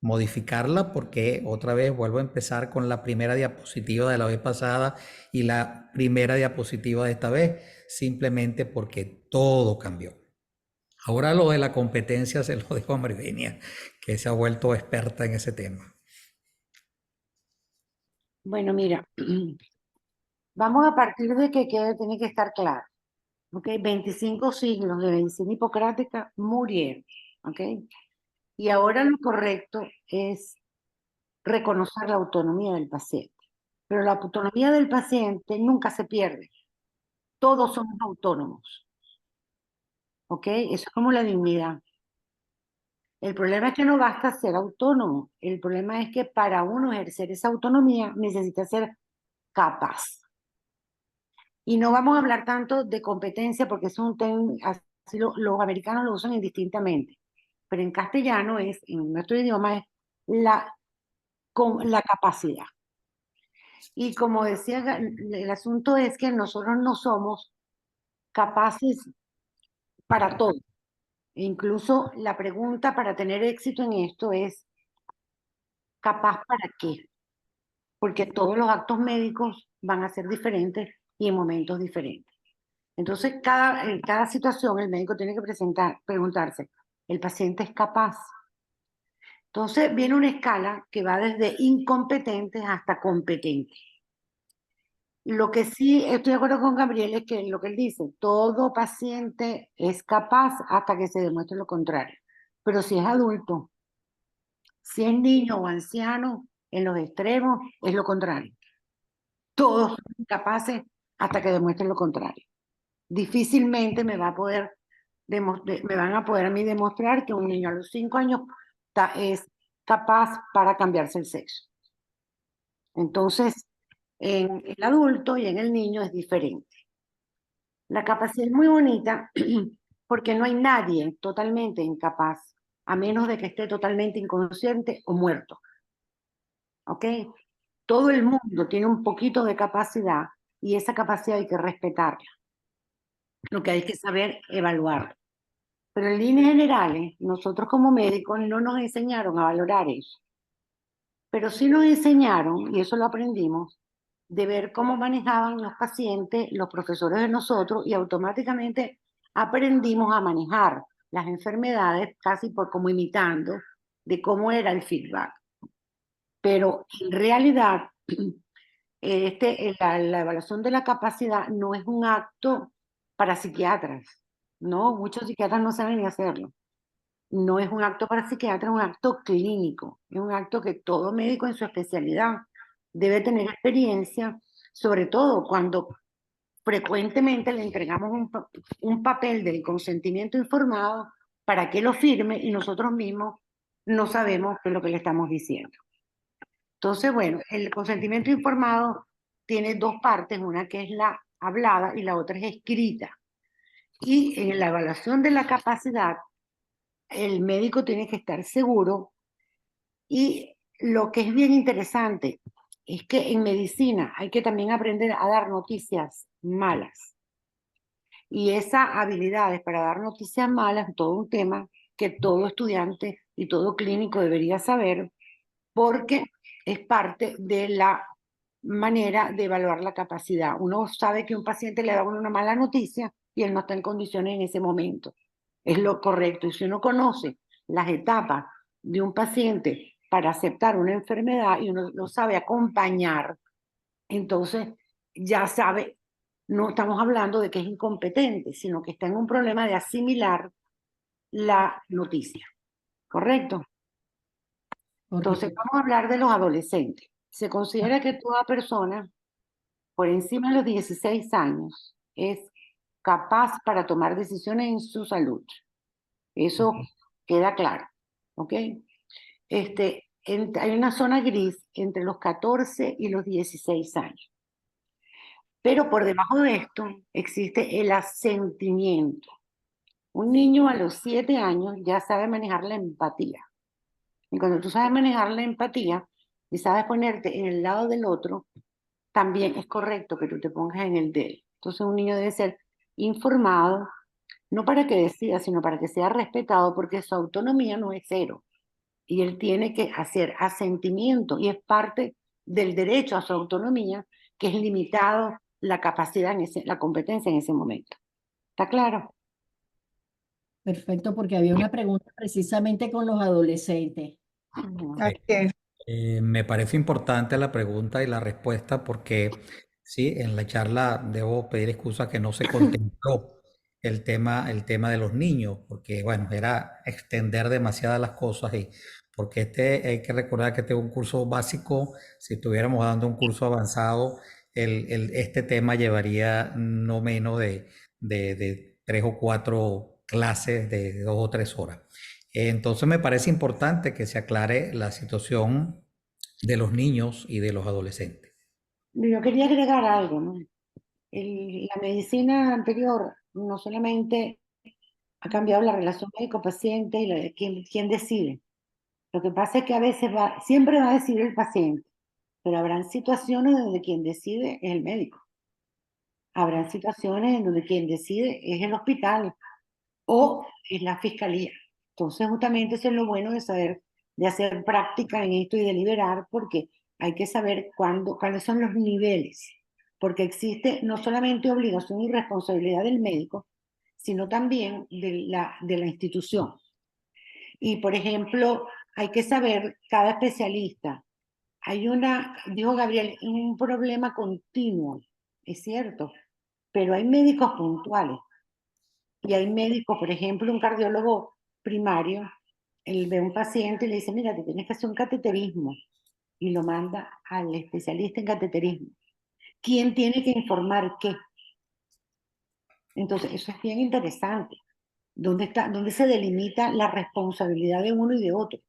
modificarla porque otra vez vuelvo a empezar con la primera diapositiva de la vez pasada y la primera diapositiva de esta vez, simplemente porque todo cambió. Ahora lo de la competencia se lo dejo a Marvenia, que se ha vuelto experta en ese tema. Bueno, mira, vamos a partir de que tiene que estar claro. ¿Ok? 25 siglos de medicina hipocrática murieron. ¿Ok? Y ahora lo correcto es reconocer la autonomía del paciente. Pero la autonomía del paciente nunca se pierde. Todos somos autónomos. ¿Ok? Eso es como la dignidad. El problema es que no basta ser autónomo. El problema es que para uno ejercer esa autonomía necesita ser capaz. Y no vamos a hablar tanto de competencia porque es un tema, así los americanos lo usan indistintamente. Pero en castellano en nuestro idioma es la capacidad. Y como decía, el asunto es que nosotros no somos capaces para todo. E incluso la pregunta para tener éxito en esto es, ¿capaz para qué? Porque todos los actos médicos van a ser diferentes y en momentos diferentes. Entonces, en cada situación el médico tiene que preguntarse, ¿el paciente es capaz? Entonces, viene una escala que va desde incompetentes hasta competentes. Lo que sí estoy de acuerdo con Gabriel es que lo que él dice, todo paciente es capaz hasta que se demuestre lo contrario. Pero si es adulto, si es niño o anciano, en los extremos es lo contrario. Todos son incapaces hasta que demuestren lo contrario. Difícilmente me van a poder a mí demostrar que un niño a los 5 años es capaz para cambiarse el sexo. Entonces, en el adulto y en el niño es diferente. La capacidad es muy bonita porque no hay nadie totalmente incapaz, a menos de que esté totalmente inconsciente o muerto. ¿Ok? Todo el mundo tiene un poquito de capacidad y esa capacidad hay que respetarla. Lo que hay que saber evaluar. Pero en líneas generales, nosotros como médicos no nos enseñaron a valorar eso. Pero sí nos enseñaron, y eso lo aprendimos, de ver cómo manejaban los pacientes, los profesores de nosotros, y automáticamente aprendimos a manejar las enfermedades casi por como imitando de cómo era el feedback. Pero en realidad, la evaluación de la capacidad no es un acto para psiquiatras, ¿no? Muchos psiquiatras no saben ni hacerlo. No es un acto para psiquiatras, es un acto clínico, es un acto que todo médico en su especialidad debe tener experiencia, sobre todo cuando frecuentemente le entregamos un papel del consentimiento informado para que lo firme y nosotros mismos no sabemos qué es lo que le estamos diciendo. Entonces, bueno, el consentimiento informado tiene dos partes, una que es la hablada y la otra es escrita. Y en la evaluación de la capacidad, el médico tiene que estar seguro y lo que es bien interesante es que en medicina hay que también aprender a dar noticias malas. Y esas habilidades para dar noticias malas es todo un tema que todo estudiante y todo clínico debería saber porque es parte de la manera de evaluar la capacidad. Uno sabe que un paciente le da una mala noticia y él no está en condiciones en ese momento. Es lo correcto. Y si uno conoce las etapas de un paciente para aceptar una enfermedad y uno lo sabe acompañar, entonces ya sabe, no estamos hablando de que es incompetente, sino que está en un problema de asimilar la noticia. ¿Correcto? Entonces vamos a hablar de los adolescentes. Se considera que toda persona por encima de los 16 años es capaz para tomar decisiones en su salud. Eso queda claro, ¿ok? Hay una zona gris entre los 14 y los 16 años. Pero por debajo de esto existe el asentimiento. Un niño a los 7 años ya sabe manejar la empatía. Y cuando tú sabes manejar la empatía y sabes ponerte en el lado del otro, también es correcto que tú te pongas en el de él. Entonces un niño debe ser informado, no para que decida, sino para que sea respetado, porque su autonomía no es cero. Y él tiene que hacer asentimiento y es parte del derecho a su autonomía, que es limitado la capacidad, la competencia en ese momento. ¿Está claro? Perfecto, porque había una pregunta precisamente con los adolescentes. Ujú. Así es. Me parece importante la pregunta y la respuesta porque sí, en la charla debo pedir excusa que no se contempló el tema de los niños, porque bueno, era extender demasiadas las cosas y porque hay que recordar que este es un curso básico, si estuviéramos dando un curso avanzado, este tema llevaría no menos de 3 o 4 clases de 2 o 3 horas. Entonces me parece importante que se aclare la situación de los niños y de los adolescentes. Yo quería agregar algo, ¿no? La medicina anterior no solamente ha cambiado la relación médico-paciente y la de quién decide. Lo que pasa es que a veces siempre va a decidir el paciente, pero habrán situaciones donde quien decide es el médico. Habrán situaciones en donde quien decide es el hospital o es la fiscalía. Entonces, justamente eso es lo bueno de saber, de hacer práctica en esto y deliberar, porque hay que saber cuáles son los niveles, porque existe no solamente obligación y responsabilidad del médico, sino también de la institución. Y, por ejemplo, hay que saber cada especialista. Dijo Gabriel, un problema continuo, es cierto, pero hay médicos puntuales. Y hay médicos, por ejemplo, un cardiólogo primario, él ve a un paciente y le dice, mira, te tienes que hacer un cateterismo. Y lo manda al especialista en cateterismo. ¿Quién tiene que informar qué? Entonces, eso es bien interesante. ¿Dónde se delimita la responsabilidad de uno y de otro?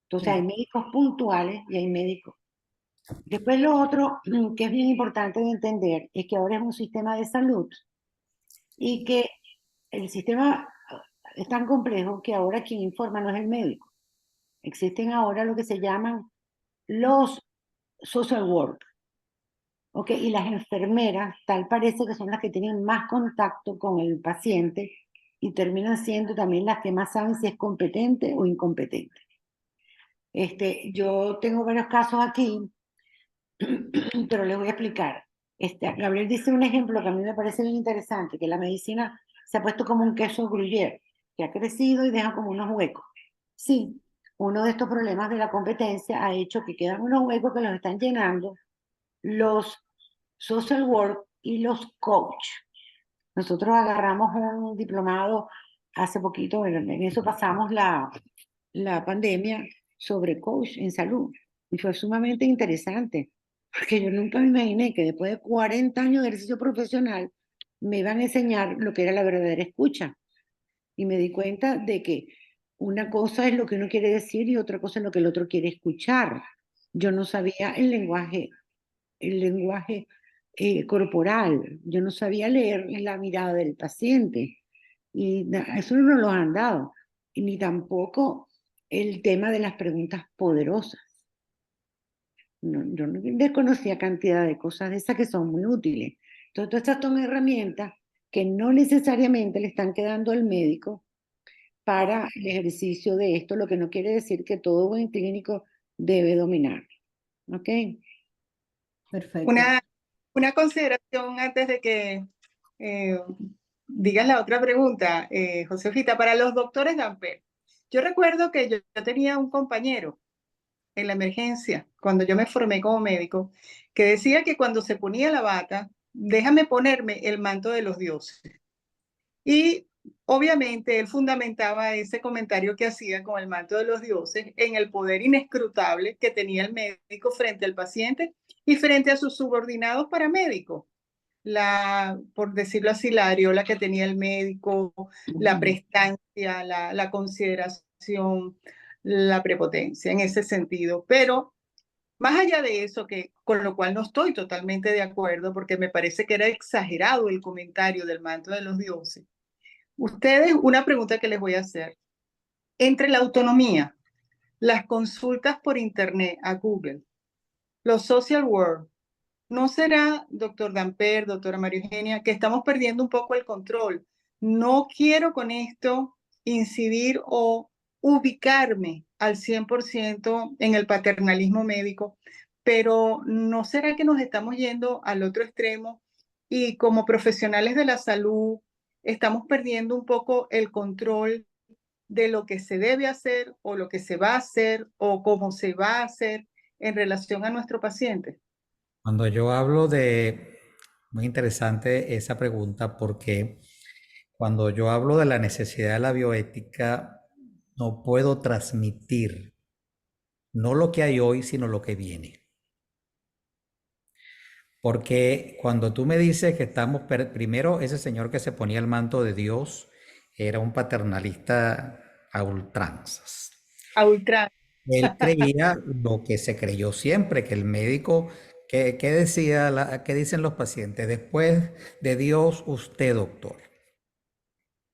Entonces, hay médicos puntuales y hay médicos. Después, lo otro que es bien importante de entender es que ahora es un sistema de salud y que el sistema es tan complejo que ahora quien informa no es el médico. Existen ahora lo que se llaman los social work, ¿ok? Y las enfermeras, tal parece que son las que tienen más contacto con el paciente y terminan siendo también las que más saben si es competente o incompetente. Yo tengo varios casos aquí, pero les voy a explicar. Gabriel dice un ejemplo que a mí me parece bien interesante, que la medicina se ha puesto como un queso gruyere, que ha crecido y deja como unos huecos. Sí, uno de estos problemas de la competencia ha hecho que quedan unos huecos que los están llenando los social work y los coach. Nosotros agarramos un diplomado hace poquito, en eso pasamos la pandemia sobre coach en salud. Y fue sumamente interesante, porque yo nunca me imaginé que después de 40 años de ejercicio profesional me iban a enseñar lo que era la verdadera escucha. Y me di cuenta de que una cosa es lo que uno quiere decir y otra cosa es lo que el otro quiere escuchar. Yo no sabía el lenguaje corporal, yo no sabía leer la mirada del paciente. Y eso no nos lo han dado. Y ni tampoco el tema de las preguntas poderosas. Yo no desconocía cantidad de cosas de esas que son muy útiles. Entonces, todas estas son herramientas que no necesariamente le están quedando al médico para el ejercicio de esto, lo que no quiere decir que todo buen clínico debe dominar. ¿Ok? Perfecto. Una consideración antes de que digas la otra pregunta, Josefita, para los doctores Gamper. Yo recuerdo que yo tenía un compañero en la emergencia, cuando yo me formé como médico, que decía que cuando se ponía la bata, déjame ponerme el manto de los dioses. Y obviamente él fundamentaba ese comentario que hacía con el manto de los dioses en el poder inescrutable que tenía el médico frente al paciente y frente a sus subordinados paramédicos. Por decirlo así, la areola que tenía el médico, la prestancia, la consideración, la prepotencia en ese sentido. Pero más allá de eso, con lo cual no estoy totalmente de acuerdo, porque me parece que era exagerado el comentario del manto de los dioses. Ustedes, una pregunta que les voy a hacer. Entre la autonomía, las consultas por internet a Google, los social work ¿No será, doctor Damper, doctora María Eugenia, que estamos perdiendo un poco el control? No quiero con esto incidir o ubicarme al 100% en el paternalismo médico, pero ¿no será que nos estamos yendo al otro extremo y como profesionales de la salud estamos perdiendo un poco el control de lo que se debe hacer o lo que se va a hacer o cómo se va a hacer en relación a nuestro paciente? Cuando yo hablo de, muy interesante esa pregunta, porque cuando yo hablo de la necesidad de la bioética, no puedo transmitir no lo que hay hoy, sino lo que viene. Porque cuando tú me dices que estamos, primero, ese señor que se ponía el manto de Dios era un paternalista a ultranzas. A ultranza. Él creía lo que se creyó siempre, que el médico, ¿qué decía, qué dicen los pacientes? Después de Dios, usted, doctor.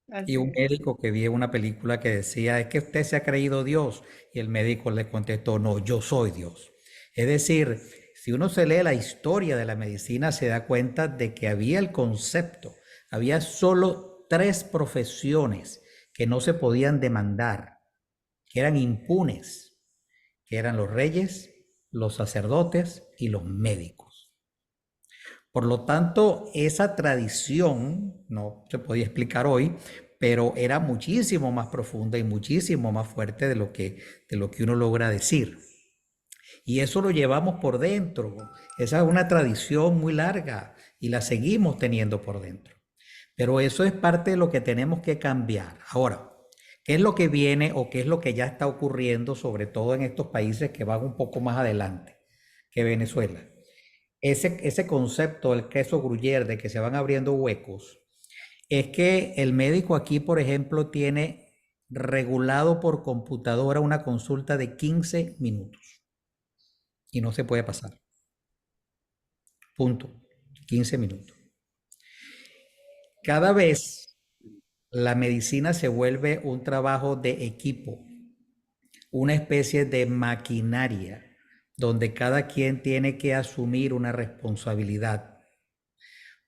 Y Así un es. médico que vio una película que decía, es que usted se ha creído Dios. Y el médico le contestó, no, yo soy Dios. Es decir, si uno se lee la historia de la medicina, se da cuenta de que había el concepto, había solo 3 profesiones que no se podían demandar, que eran impunes, que eran los reyes, los sacerdotes y los médicos. Por lo tanto, esa tradición no se podía explicar hoy, pero era muchísimo más profunda y muchísimo más fuerte de lo que uno logra decir. Y eso lo llevamos por dentro. Esa es una tradición muy larga y la seguimos teniendo por dentro. Pero eso es parte de lo que tenemos que cambiar. Ahora, ¿qué es lo que viene o qué es lo que ya está ocurriendo, sobre todo en estos países que van un poco más adelante que Venezuela? Ese concepto del queso gruyere, de que se van abriendo huecos, es que el médico aquí, por ejemplo, tiene regulado por computadora una consulta de 15 minutos y no se puede pasar. Punto. 15 minutos. Cada vez la medicina se vuelve un trabajo de equipo, una especie de maquinaria donde cada quien tiene que asumir una responsabilidad.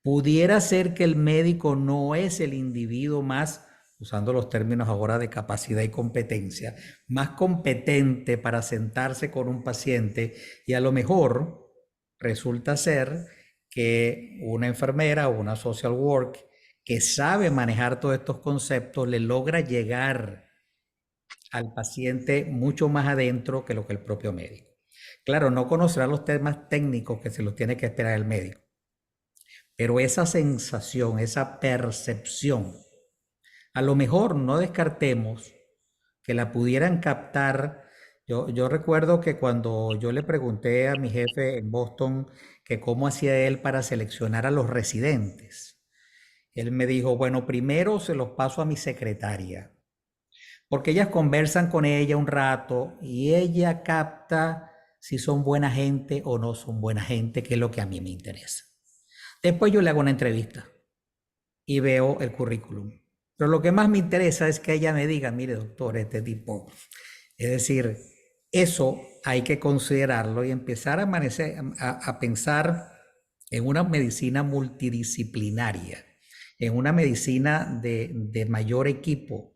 Pudiera ser que el médico no es el individuo más, usando los términos ahora de capacidad y competencia, más competente para sentarse con un paciente, y a lo mejor resulta ser que una enfermera o una social work que sabe manejar todos estos conceptos le logra llegar al paciente mucho más adentro que lo que el propio médico. Claro, no conocerá los temas técnicos que se los tiene que esperar el médico, pero esa sensación, esa percepción, a lo mejor no descartemos que la pudieran captar. Yo recuerdo que cuando yo le pregunté a mi jefe en Boston que cómo hacía él para seleccionar a los residentes, él me dijo, bueno, primero se los paso a mi secretaria, porque ellas conversan con ella un rato y ella capta si son buena gente o no son buena gente, que es lo que a mí me interesa. Después yo le hago una entrevista y veo el currículum. Pero lo que más me interesa es que ella me diga, mire, doctor, este tipo. Es decir, eso hay que considerarlo y empezar a pensar en una medicina multidisciplinaria, en una medicina de mayor equipo.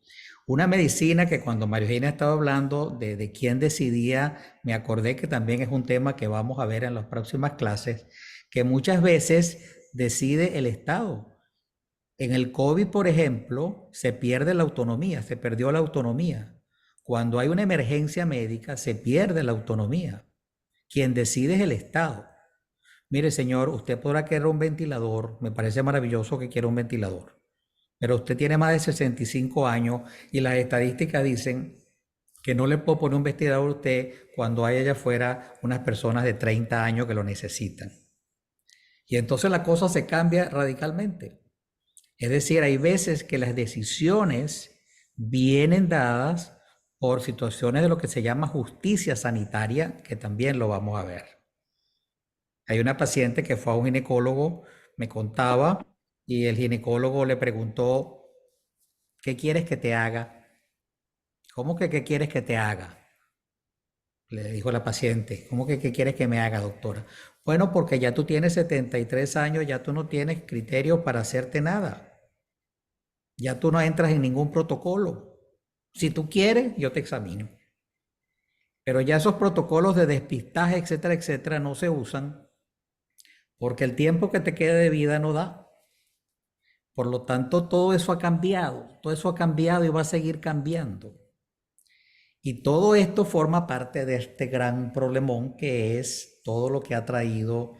Una medicina que cuando María Eugenia estaba hablando de quién decidía, me acordé que también es un tema que vamos a ver en las próximas clases, que muchas veces decide el Estado. En el COVID, por ejemplo, se pierde la autonomía, se perdió la autonomía. Cuando hay una emergencia médica, se pierde la autonomía. Quien decide es el Estado. Mire, señor, usted podrá querer un ventilador, me parece maravilloso que quiera un ventilador, pero usted tiene más de 65 años y las estadísticas dicen que no le puedo poner un ventilador a usted cuando hay allá afuera unas personas de 30 años que lo necesitan. Y entonces la cosa se cambia radicalmente. Es decir, hay veces que las decisiones vienen dadas por situaciones de lo que se llama justicia sanitaria, que también lo vamos a ver. Hay una paciente que fue a un ginecólogo, me contaba, y el ginecólogo le preguntó, ¿qué quieres que te haga? ¿Cómo que qué quieres que te haga? Le dijo la paciente, ¿cómo que qué quieres que me haga, doctora? Bueno, porque ya tú tienes 73 años, ya tú no tienes criterios para hacerte nada. Ya tú no entras en ningún protocolo. Si tú quieres, yo te examino. Pero ya esos protocolos de despistaje, etcétera, etcétera, no se usan porque el tiempo que te queda de vida no da. Por lo tanto, todo eso ha cambiado y va a seguir cambiando. Y todo esto forma parte de este gran problemón que es todo lo que ha traído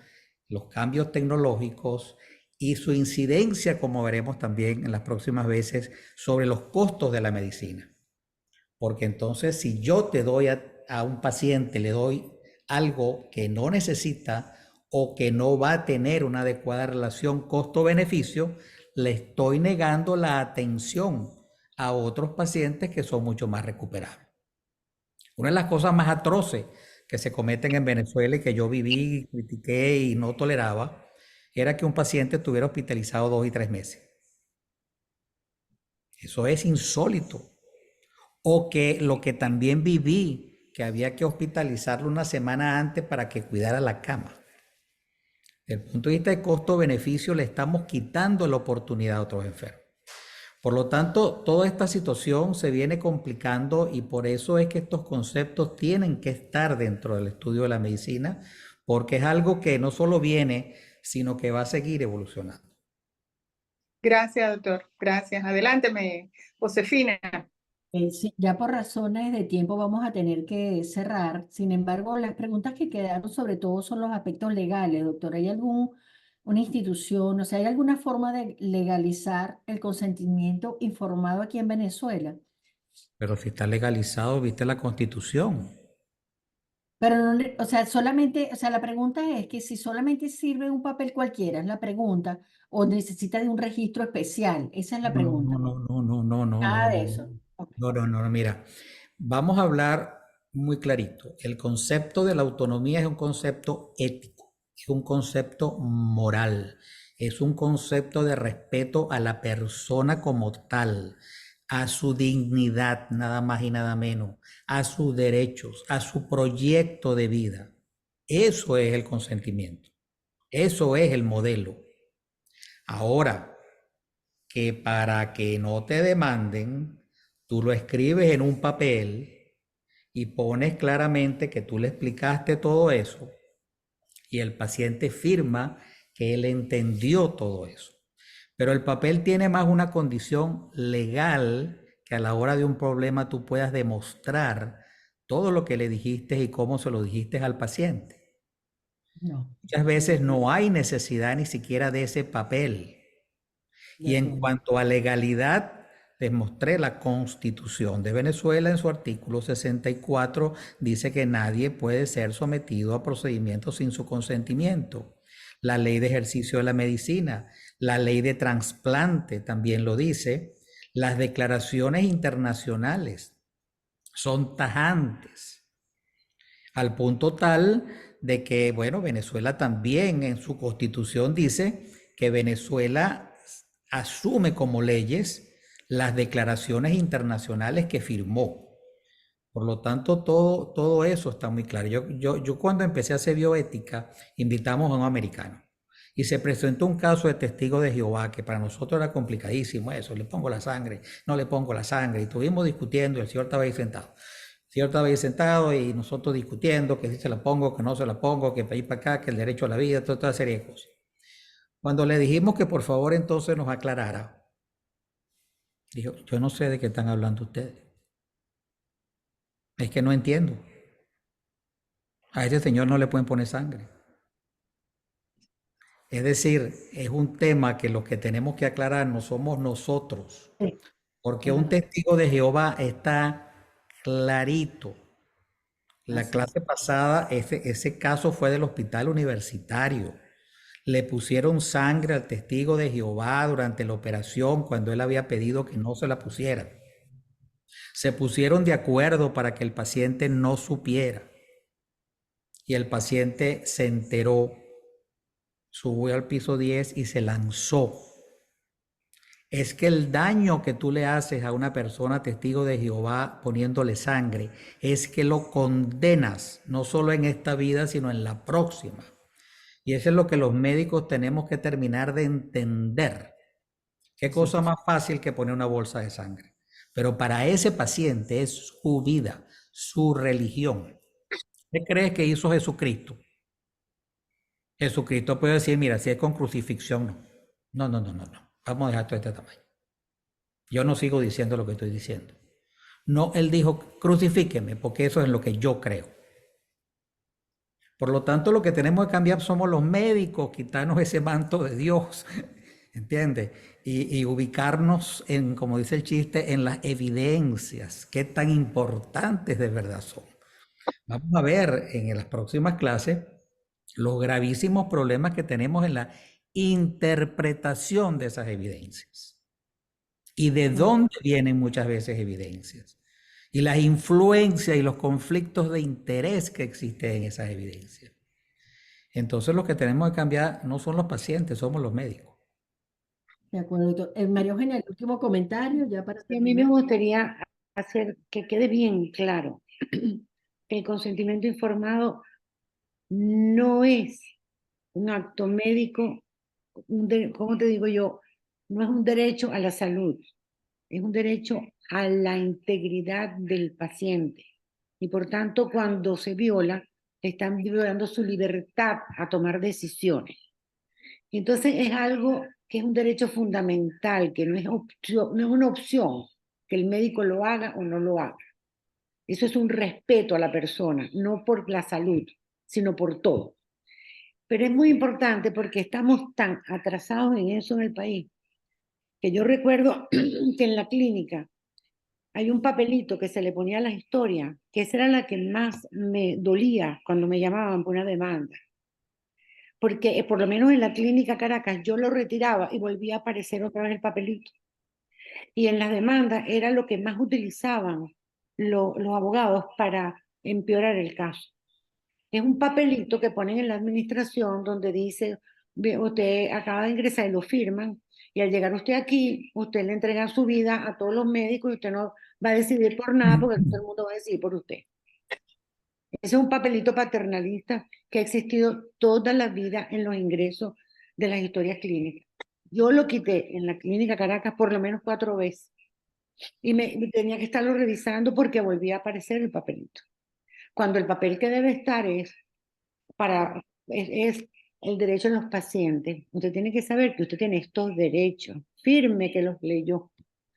los cambios tecnológicos y su incidencia, como veremos también en las próximas veces, sobre los costos de la medicina. Porque entonces si yo te doy a un paciente, le doy algo que no necesita o que no va a tener una adecuada relación costo-beneficio, le estoy negando la atención a otros pacientes que son mucho más recuperables. Una de las cosas más atroces que se cometen en Venezuela y que yo viví, critiqué y no toleraba, era que un paciente estuviera hospitalizado 2 y 3 meses. Eso es insólito. O que lo que también viví, que había que hospitalizarlo una semana antes para que cuidara la cama. Desde el punto de vista de costo-beneficio, le estamos quitando la oportunidad a otros enfermos. Por lo tanto, toda esta situación se viene complicando y por eso es que estos conceptos tienen que estar dentro del estudio de la medicina, porque es algo que no solo viene, sino que va a seguir evolucionando. Gracias, doctor. Gracias. Adelánteme, Josefina. Sí, ya por razones de tiempo vamos a tener que cerrar. Sin embargo, las preguntas que quedaron sobre todo son los aspectos legales, doctor. ¿Hay una institución, o sea, hay alguna forma de legalizar el consentimiento informado aquí en Venezuela? Pero si está legalizado, viste la Constitución. Pero no, o sea, solamente, o sea, la pregunta es que si solamente sirve un papel cualquiera, es la pregunta, o necesita de un registro especial, esa es la pregunta. Nada de eso. Ok. No, mira, vamos a hablar muy clarito. El concepto de la autonomía es un concepto ético, es un concepto moral, es un concepto de respeto a la persona como tal, a su dignidad, nada más y nada menos, a sus derechos, a su proyecto de vida. Eso es el consentimiento, eso es el modelo. Ahora, que para que no te demanden, tú lo escribes en un papel y pones claramente que tú le explicaste todo eso y el paciente firma que él entendió todo eso. Pero el papel tiene más una condición legal, que a la hora de un problema tú puedas demostrar todo lo que le dijiste y cómo se lo dijiste al paciente. No, Muchas veces no hay necesidad ni siquiera de ese papel. de Y en acuerdo. cuanto a legalidad, les mostré la Constitución de Venezuela en su artículo 64, dice que nadie puede ser sometido a procedimientos sin su consentimiento. La ley de ejercicio de la medicina, la ley de trasplante también lo dice. Las declaraciones internacionales son tajantes, al punto tal de que, bueno, Venezuela también en su constitución dice que Venezuela asume como leyes las declaraciones internacionales que firmó. Por lo tanto, todo eso está muy claro. Yo cuando empecé a hacer bioética, invitamos a un americano y se presentó un caso de testigo de Jehová que para nosotros era complicadísimo eso, le pongo la sangre, no le pongo la sangre, y estuvimos discutiendo y el señor estaba ahí sentado. El señor estaba ahí sentado y nosotros discutiendo que si se la pongo, que no se la pongo, que para ir para acá, que el derecho a la vida, toda esa serie de cosas. Cuando le dijimos que por favor entonces nos aclarara, dijo, yo no sé de qué están hablando ustedes. Es que no entiendo. A ese señor no le pueden poner sangre. Es decir, es un tema que lo que tenemos que aclarar no somos nosotros, Sí, porque es un verdad. testigo de Jehová está clarito. La Así es. clase pasada, ese caso fue del hospital universitario. Le pusieron sangre al testigo de Jehová durante la operación cuando él había pedido que no se la pusiera. Se pusieron de acuerdo para que el paciente no supiera. Y el paciente se enteró, subió al piso 10 y se lanzó. Es que el daño que tú le haces a una persona testigo de Jehová poniéndole sangre, es que lo condenas, no solo en esta vida, sino en la próxima. Y eso es lo que los médicos tenemos que terminar de entender. Qué cosa más fácil que poner una bolsa de sangre. Pero para ese paciente es su vida, su religión. ¿Qué crees que hizo Jesucristo? Jesucristo puede decir, mira, si es con crucifixión, no. No, no, no, no, no. Vamos a dejar todo este tamaño. Yo no sigo diciendo lo que estoy diciendo. No, él dijo, crucifíqueme, porque eso es lo que yo creo. Por lo tanto, lo que tenemos que cambiar somos los médicos, quitarnos ese manto de Dios, ¿entiendes? Y ubicarnos en, como dice el chiste, en las evidencias, qué tan importantes de verdad son. Vamos a ver en las próximas clases los gravísimos problemas que tenemos en la interpretación de esas evidencias y de dónde vienen muchas veces evidencias y las influencias y los conflictos de interés que existen en esas evidencias. Entonces, lo que tenemos que cambiar no son los pacientes, somos los médicos. De acuerdo, doctor. María Eugenia, el último comentario ya para Y a mí me terminar. gustaría hacer que quede bien claro que el consentimiento informado no es un acto médico, ¿cómo te digo yo? No es un derecho a la salud, es un derecho a la integridad del paciente. Y por tanto, cuando se viola, están violando su libertad a tomar decisiones. Entonces es algo que es un derecho fundamental, que no es una opción que el médico lo haga o no lo haga. Eso es un respeto a la persona, no por la salud, sino por todo. Pero es muy importante porque estamos tan atrasados en eso en el país, que yo recuerdo que en la clínica hay un papelito que se le ponía a la historia, que esa era la que más me dolía cuando me llamaban por una demanda. Porque por lo menos en la clínica Caracas yo lo retiraba y volvía a aparecer otra vez el papelito. Y en las demandas era lo que más utilizaban los abogados para empeorar el caso. Es un papelito que ponen en la administración donde dice, usted acaba de ingresar y lo firman, y al llegar usted aquí, usted le entrega su vida a todos los médicos y usted no va a decidir por nada porque todo el mundo va a decidir por usted. Ese es un papelito paternalista que ha existido toda la vida en los ingresos de las historias clínicas. Yo lo quité en la clínica Caracas por lo menos 4 veces y me tenía que estarlo revisando porque volvía a aparecer el papelito. Cuando el papel que debe estar es el derecho de los pacientes. Usted tiene que saber que usted tiene estos derechos. Firme que los leyó.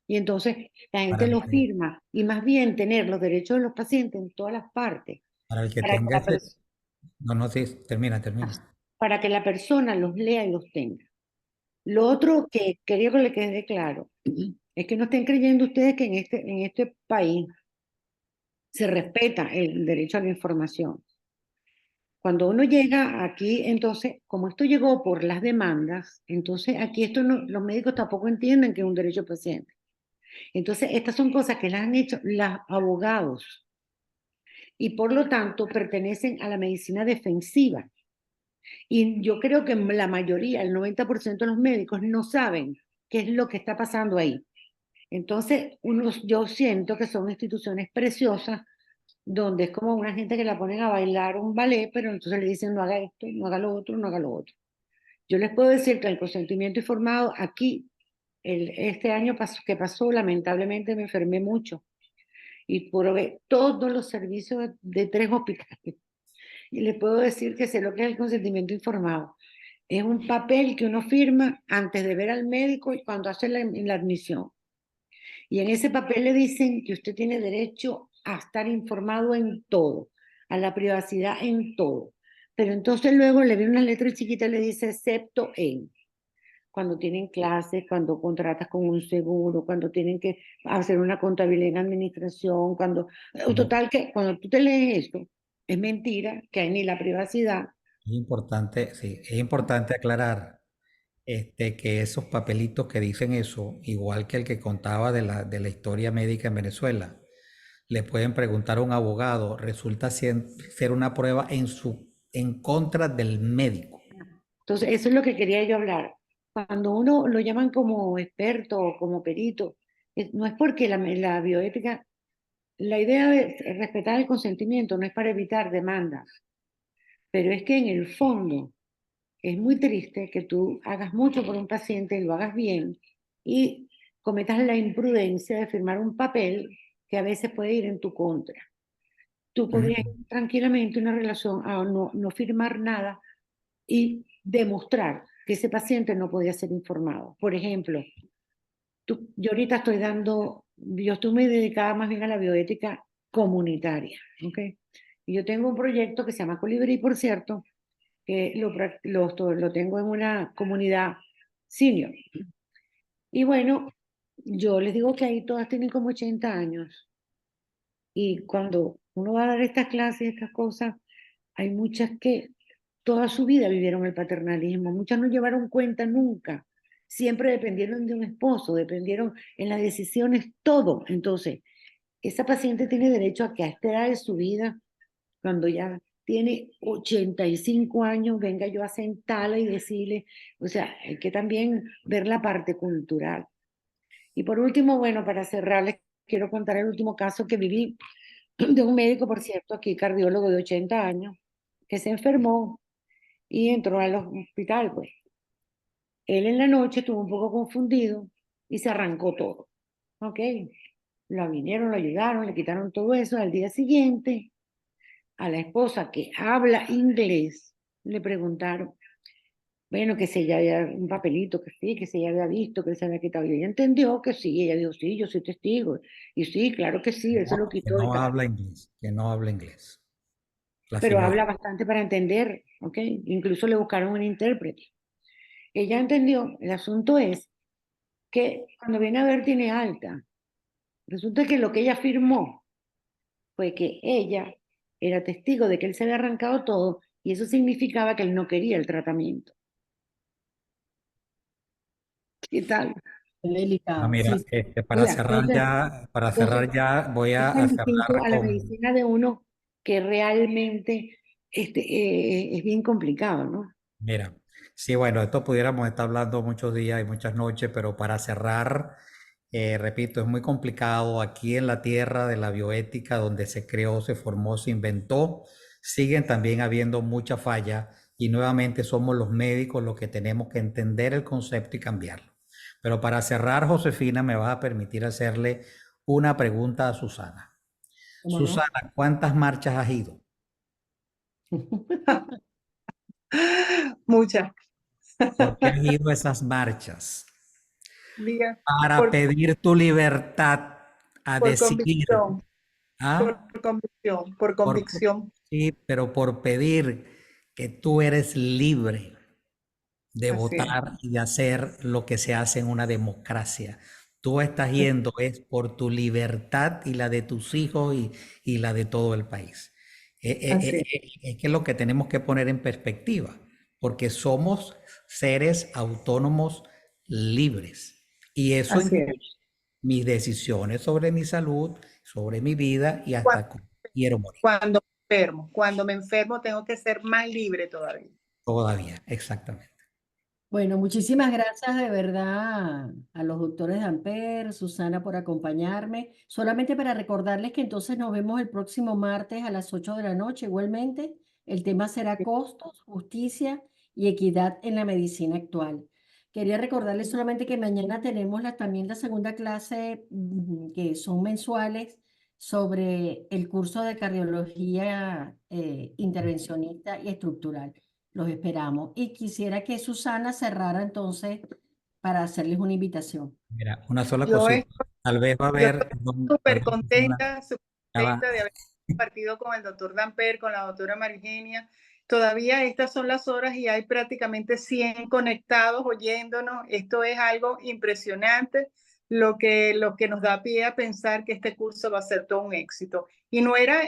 Y entonces la gente lo firma. Y más bien tener los derechos de los pacientes en todas las partes. Para el que Para que tenga la, ese... No, no, sí, termina. para que la persona los lea y los tenga. Lo otro que quería que le quede claro es que no estén creyendo ustedes que en este país se respeta el derecho a la información. Cuando uno llega aquí, entonces, como esto llegó por las demandas, entonces aquí esto no, los médicos tampoco entienden que es un derecho al paciente. Entonces, estas son cosas que las han hecho los abogados y por lo tanto pertenecen a la medicina defensiva. Y yo creo que la mayoría, el 90% de los médicos no saben qué es lo que está pasando ahí. Entonces, yo siento que son instituciones preciosas donde es como una gente que la ponen a bailar un ballet, pero entonces le dicen no haga esto, no haga lo otro, no haga lo otro. Yo les puedo decir que el consentimiento informado aquí, este año que pasó, lamentablemente me enfermé mucho y probé todos los servicios de 3 hospitales. Y les puedo decir que sé lo que es el consentimiento informado. Es un papel que uno firma antes de ver al médico y cuando hace la admisión. Y en ese papel le dicen que usted tiene derecho a estar informado en todo, a la privacidad en todo. Pero entonces luego le viene una letra chiquita y le dice excepto en. Cuando tienen clases, cuando contratas con un seguro, cuando tienen que hacer una contabilidad en administración, total que cuando tú te lees esto, es mentira que hay ni la privacidad. Es importante, sí, es importante aclarar que esos papelitos que dicen eso, igual que el que contaba de la historia médica en Venezuela, le pueden preguntar a un abogado, resulta ser una prueba en contra del médico. Entonces, eso es lo que quería yo hablar. Cuando uno lo llaman como experto o como perito, no es porque la bioética, la idea de respetar el consentimiento no es para evitar demandas, pero es que en el fondo es muy triste que tú hagas mucho por un paciente y lo hagas bien y cometas la imprudencia de firmar un papel que a veces puede ir en tu contra. Tú podrías ir tranquilamente una relación a no firmar nada y demostrar que ese paciente no podía ser informado. Por ejemplo, yo ahorita yo estoy muy dedicada más bien a la bioética comunitaria, ¿ok? Y yo tengo un proyecto que se llama Colibrí, por cierto, que lo tengo en una comunidad senior. Y bueno, yo les digo que ahí todas tienen como 80 años. Y cuando uno va a dar estas clases, estas cosas, hay muchas que toda su vida vivieron el paternalismo, muchas no llevaron cuenta nunca, siempre dependieron de un esposo, dependieron en las decisiones, todo. Entonces, esa paciente tiene derecho a que a esta edad de su vida, cuando ya tiene 85 años, venga yo a sentarla y decirle, o sea, hay que también ver la parte cultural. Y por último, bueno, para cerrar, les quiero contar el último caso que viví de un médico, por cierto, aquí cardiólogo de 80 años, que se enfermó y entró al hospital, pues. Él en la noche estuvo un poco confundido y se arrancó todo, ¿ok? Lo vinieron, lo ayudaron, le quitaron todo eso. Al día siguiente, a la esposa que habla inglés, le preguntaron, bueno, que si ella había un papelito, que si ella había visto, que él se había quitado. Y ella entendió que sí, ella dijo, sí, yo soy testigo. Y sí, claro que sí, él se lo Que quitó y no tal. habla inglés, que no habla inglés. La Pero señora. habla bastante para entender, ¿ok? Incluso le buscaron un intérprete. Ella entendió, el asunto es que cuando viene a ver tiene alta. Resulta que lo que ella afirmó fue que ella era testigo de que él se había arrancado todo y eso significaba que él no quería el tratamiento. ¿Qué tal? Delicado, Mira, sí. para Mira, cerrar entonces, ya voy es tan a distinto cerrar a la con, medicina de uno que realmente es bien complicado, ¿no? mira, sí, bueno, esto pudiéramos estar hablando muchos días y muchas noches, pero para cerrar, repito, es muy complicado aquí en la tierra de la bioética, donde se creó, se formó, se inventó, siguen también habiendo muchas fallas y nuevamente somos los médicos los que tenemos que entender el concepto y cambiarlo. Pero para cerrar, Josefina, me va a permitir hacerle una pregunta a Susana. ¿Cómo no? Susana, ¿cuántas marchas has ido? Muchas. ¿Por qué has ido a esas marchas? Diga, Para por, pedir tu libertad a por decidir, convicción, por ¿ah? convicción, por Por, convicción. sí, pero por pedir que tú eres libre de Así es, votar y de hacer lo que se hace en una democracia. Tú estás yendo es por tu libertad y la de tus hijos y la de todo el país. así es, Es que es lo que tenemos que poner en perspectiva, porque somos seres autónomos libres y eso así es. incluye mis decisiones sobre mi salud, sobre mi vida y Cuando, hasta cómo quiero morir. cuando me enfermo tengo que ser más libre todavía. Todavía, exactamente. Bueno, muchísimas gracias de verdad a los doctores Damper, Susana por acompañarme. Solamente para recordarles que entonces nos vemos el próximo martes a las 8 de la noche. Igualmente, el tema será costos, justicia y equidad en la medicina actual. Quería recordarles solamente que mañana tenemos también la segunda clase que son mensuales sobre el curso de cardiología intervencionista y estructural. Los esperamos. Y quisiera que Susana cerrara entonces para hacerles una invitación. Mira, una sola Yo cosita. estoy, Tal vez va a yo estoy haber, tal vez, súper ya va. contenta de haber compartido con el doctor Damper, con la doctora Marigenia. Todavía estas son las horas y hay prácticamente 100 conectados oyéndonos. Esto es algo impresionante, lo que nos da pie a pensar que este curso va a ser todo un éxito. Y no era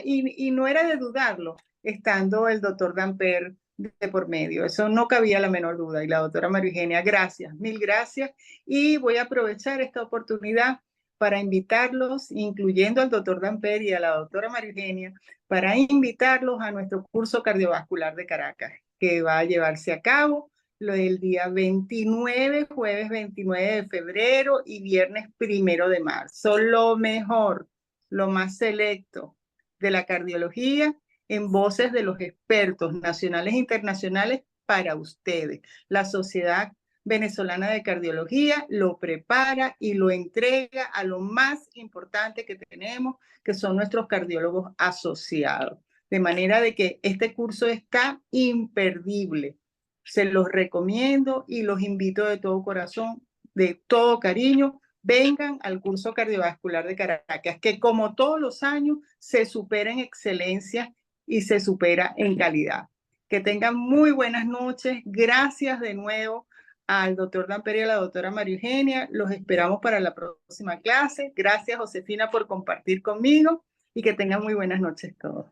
de dudarlo, estando el doctor Damper de por medio. Eso no cabía la menor duda. Y la doctora Marigenia, gracias, mil gracias. Y voy a aprovechar esta oportunidad para invitarlos, incluyendo al doctor Damper y a la doctora Marigenia, para invitarlos a nuestro curso cardiovascular de Caracas, que va a llevarse a cabo el día 29, jueves 29 de febrero y viernes 1 de marzo. Lo mejor, lo más selecto de la cardiología en voces de los expertos nacionales e internacionales para ustedes. La Sociedad Venezolana de Cardiología lo prepara y lo entrega a lo más importante que tenemos, que son nuestros cardiólogos asociados. De manera de que este curso está imperdible. Se los recomiendo y los invito de todo corazón, de todo cariño, vengan al curso cardiovascular de Caracas, que como todos los años se supera en excelencia y se supera en calidad. Que tengan muy buenas noches. Gracias de nuevo al doctor Damper y a la doctora María Eugenia. Los esperamos para la próxima clase. Gracias, Josefina, por compartir conmigo y que tengan muy buenas noches todos.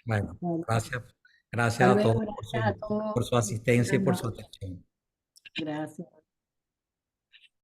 Bueno, Bueno, gracias. hasta Gracias a luego, todos gracias a por todos. su asistencia y Buenas por su noches. atención. Gracias.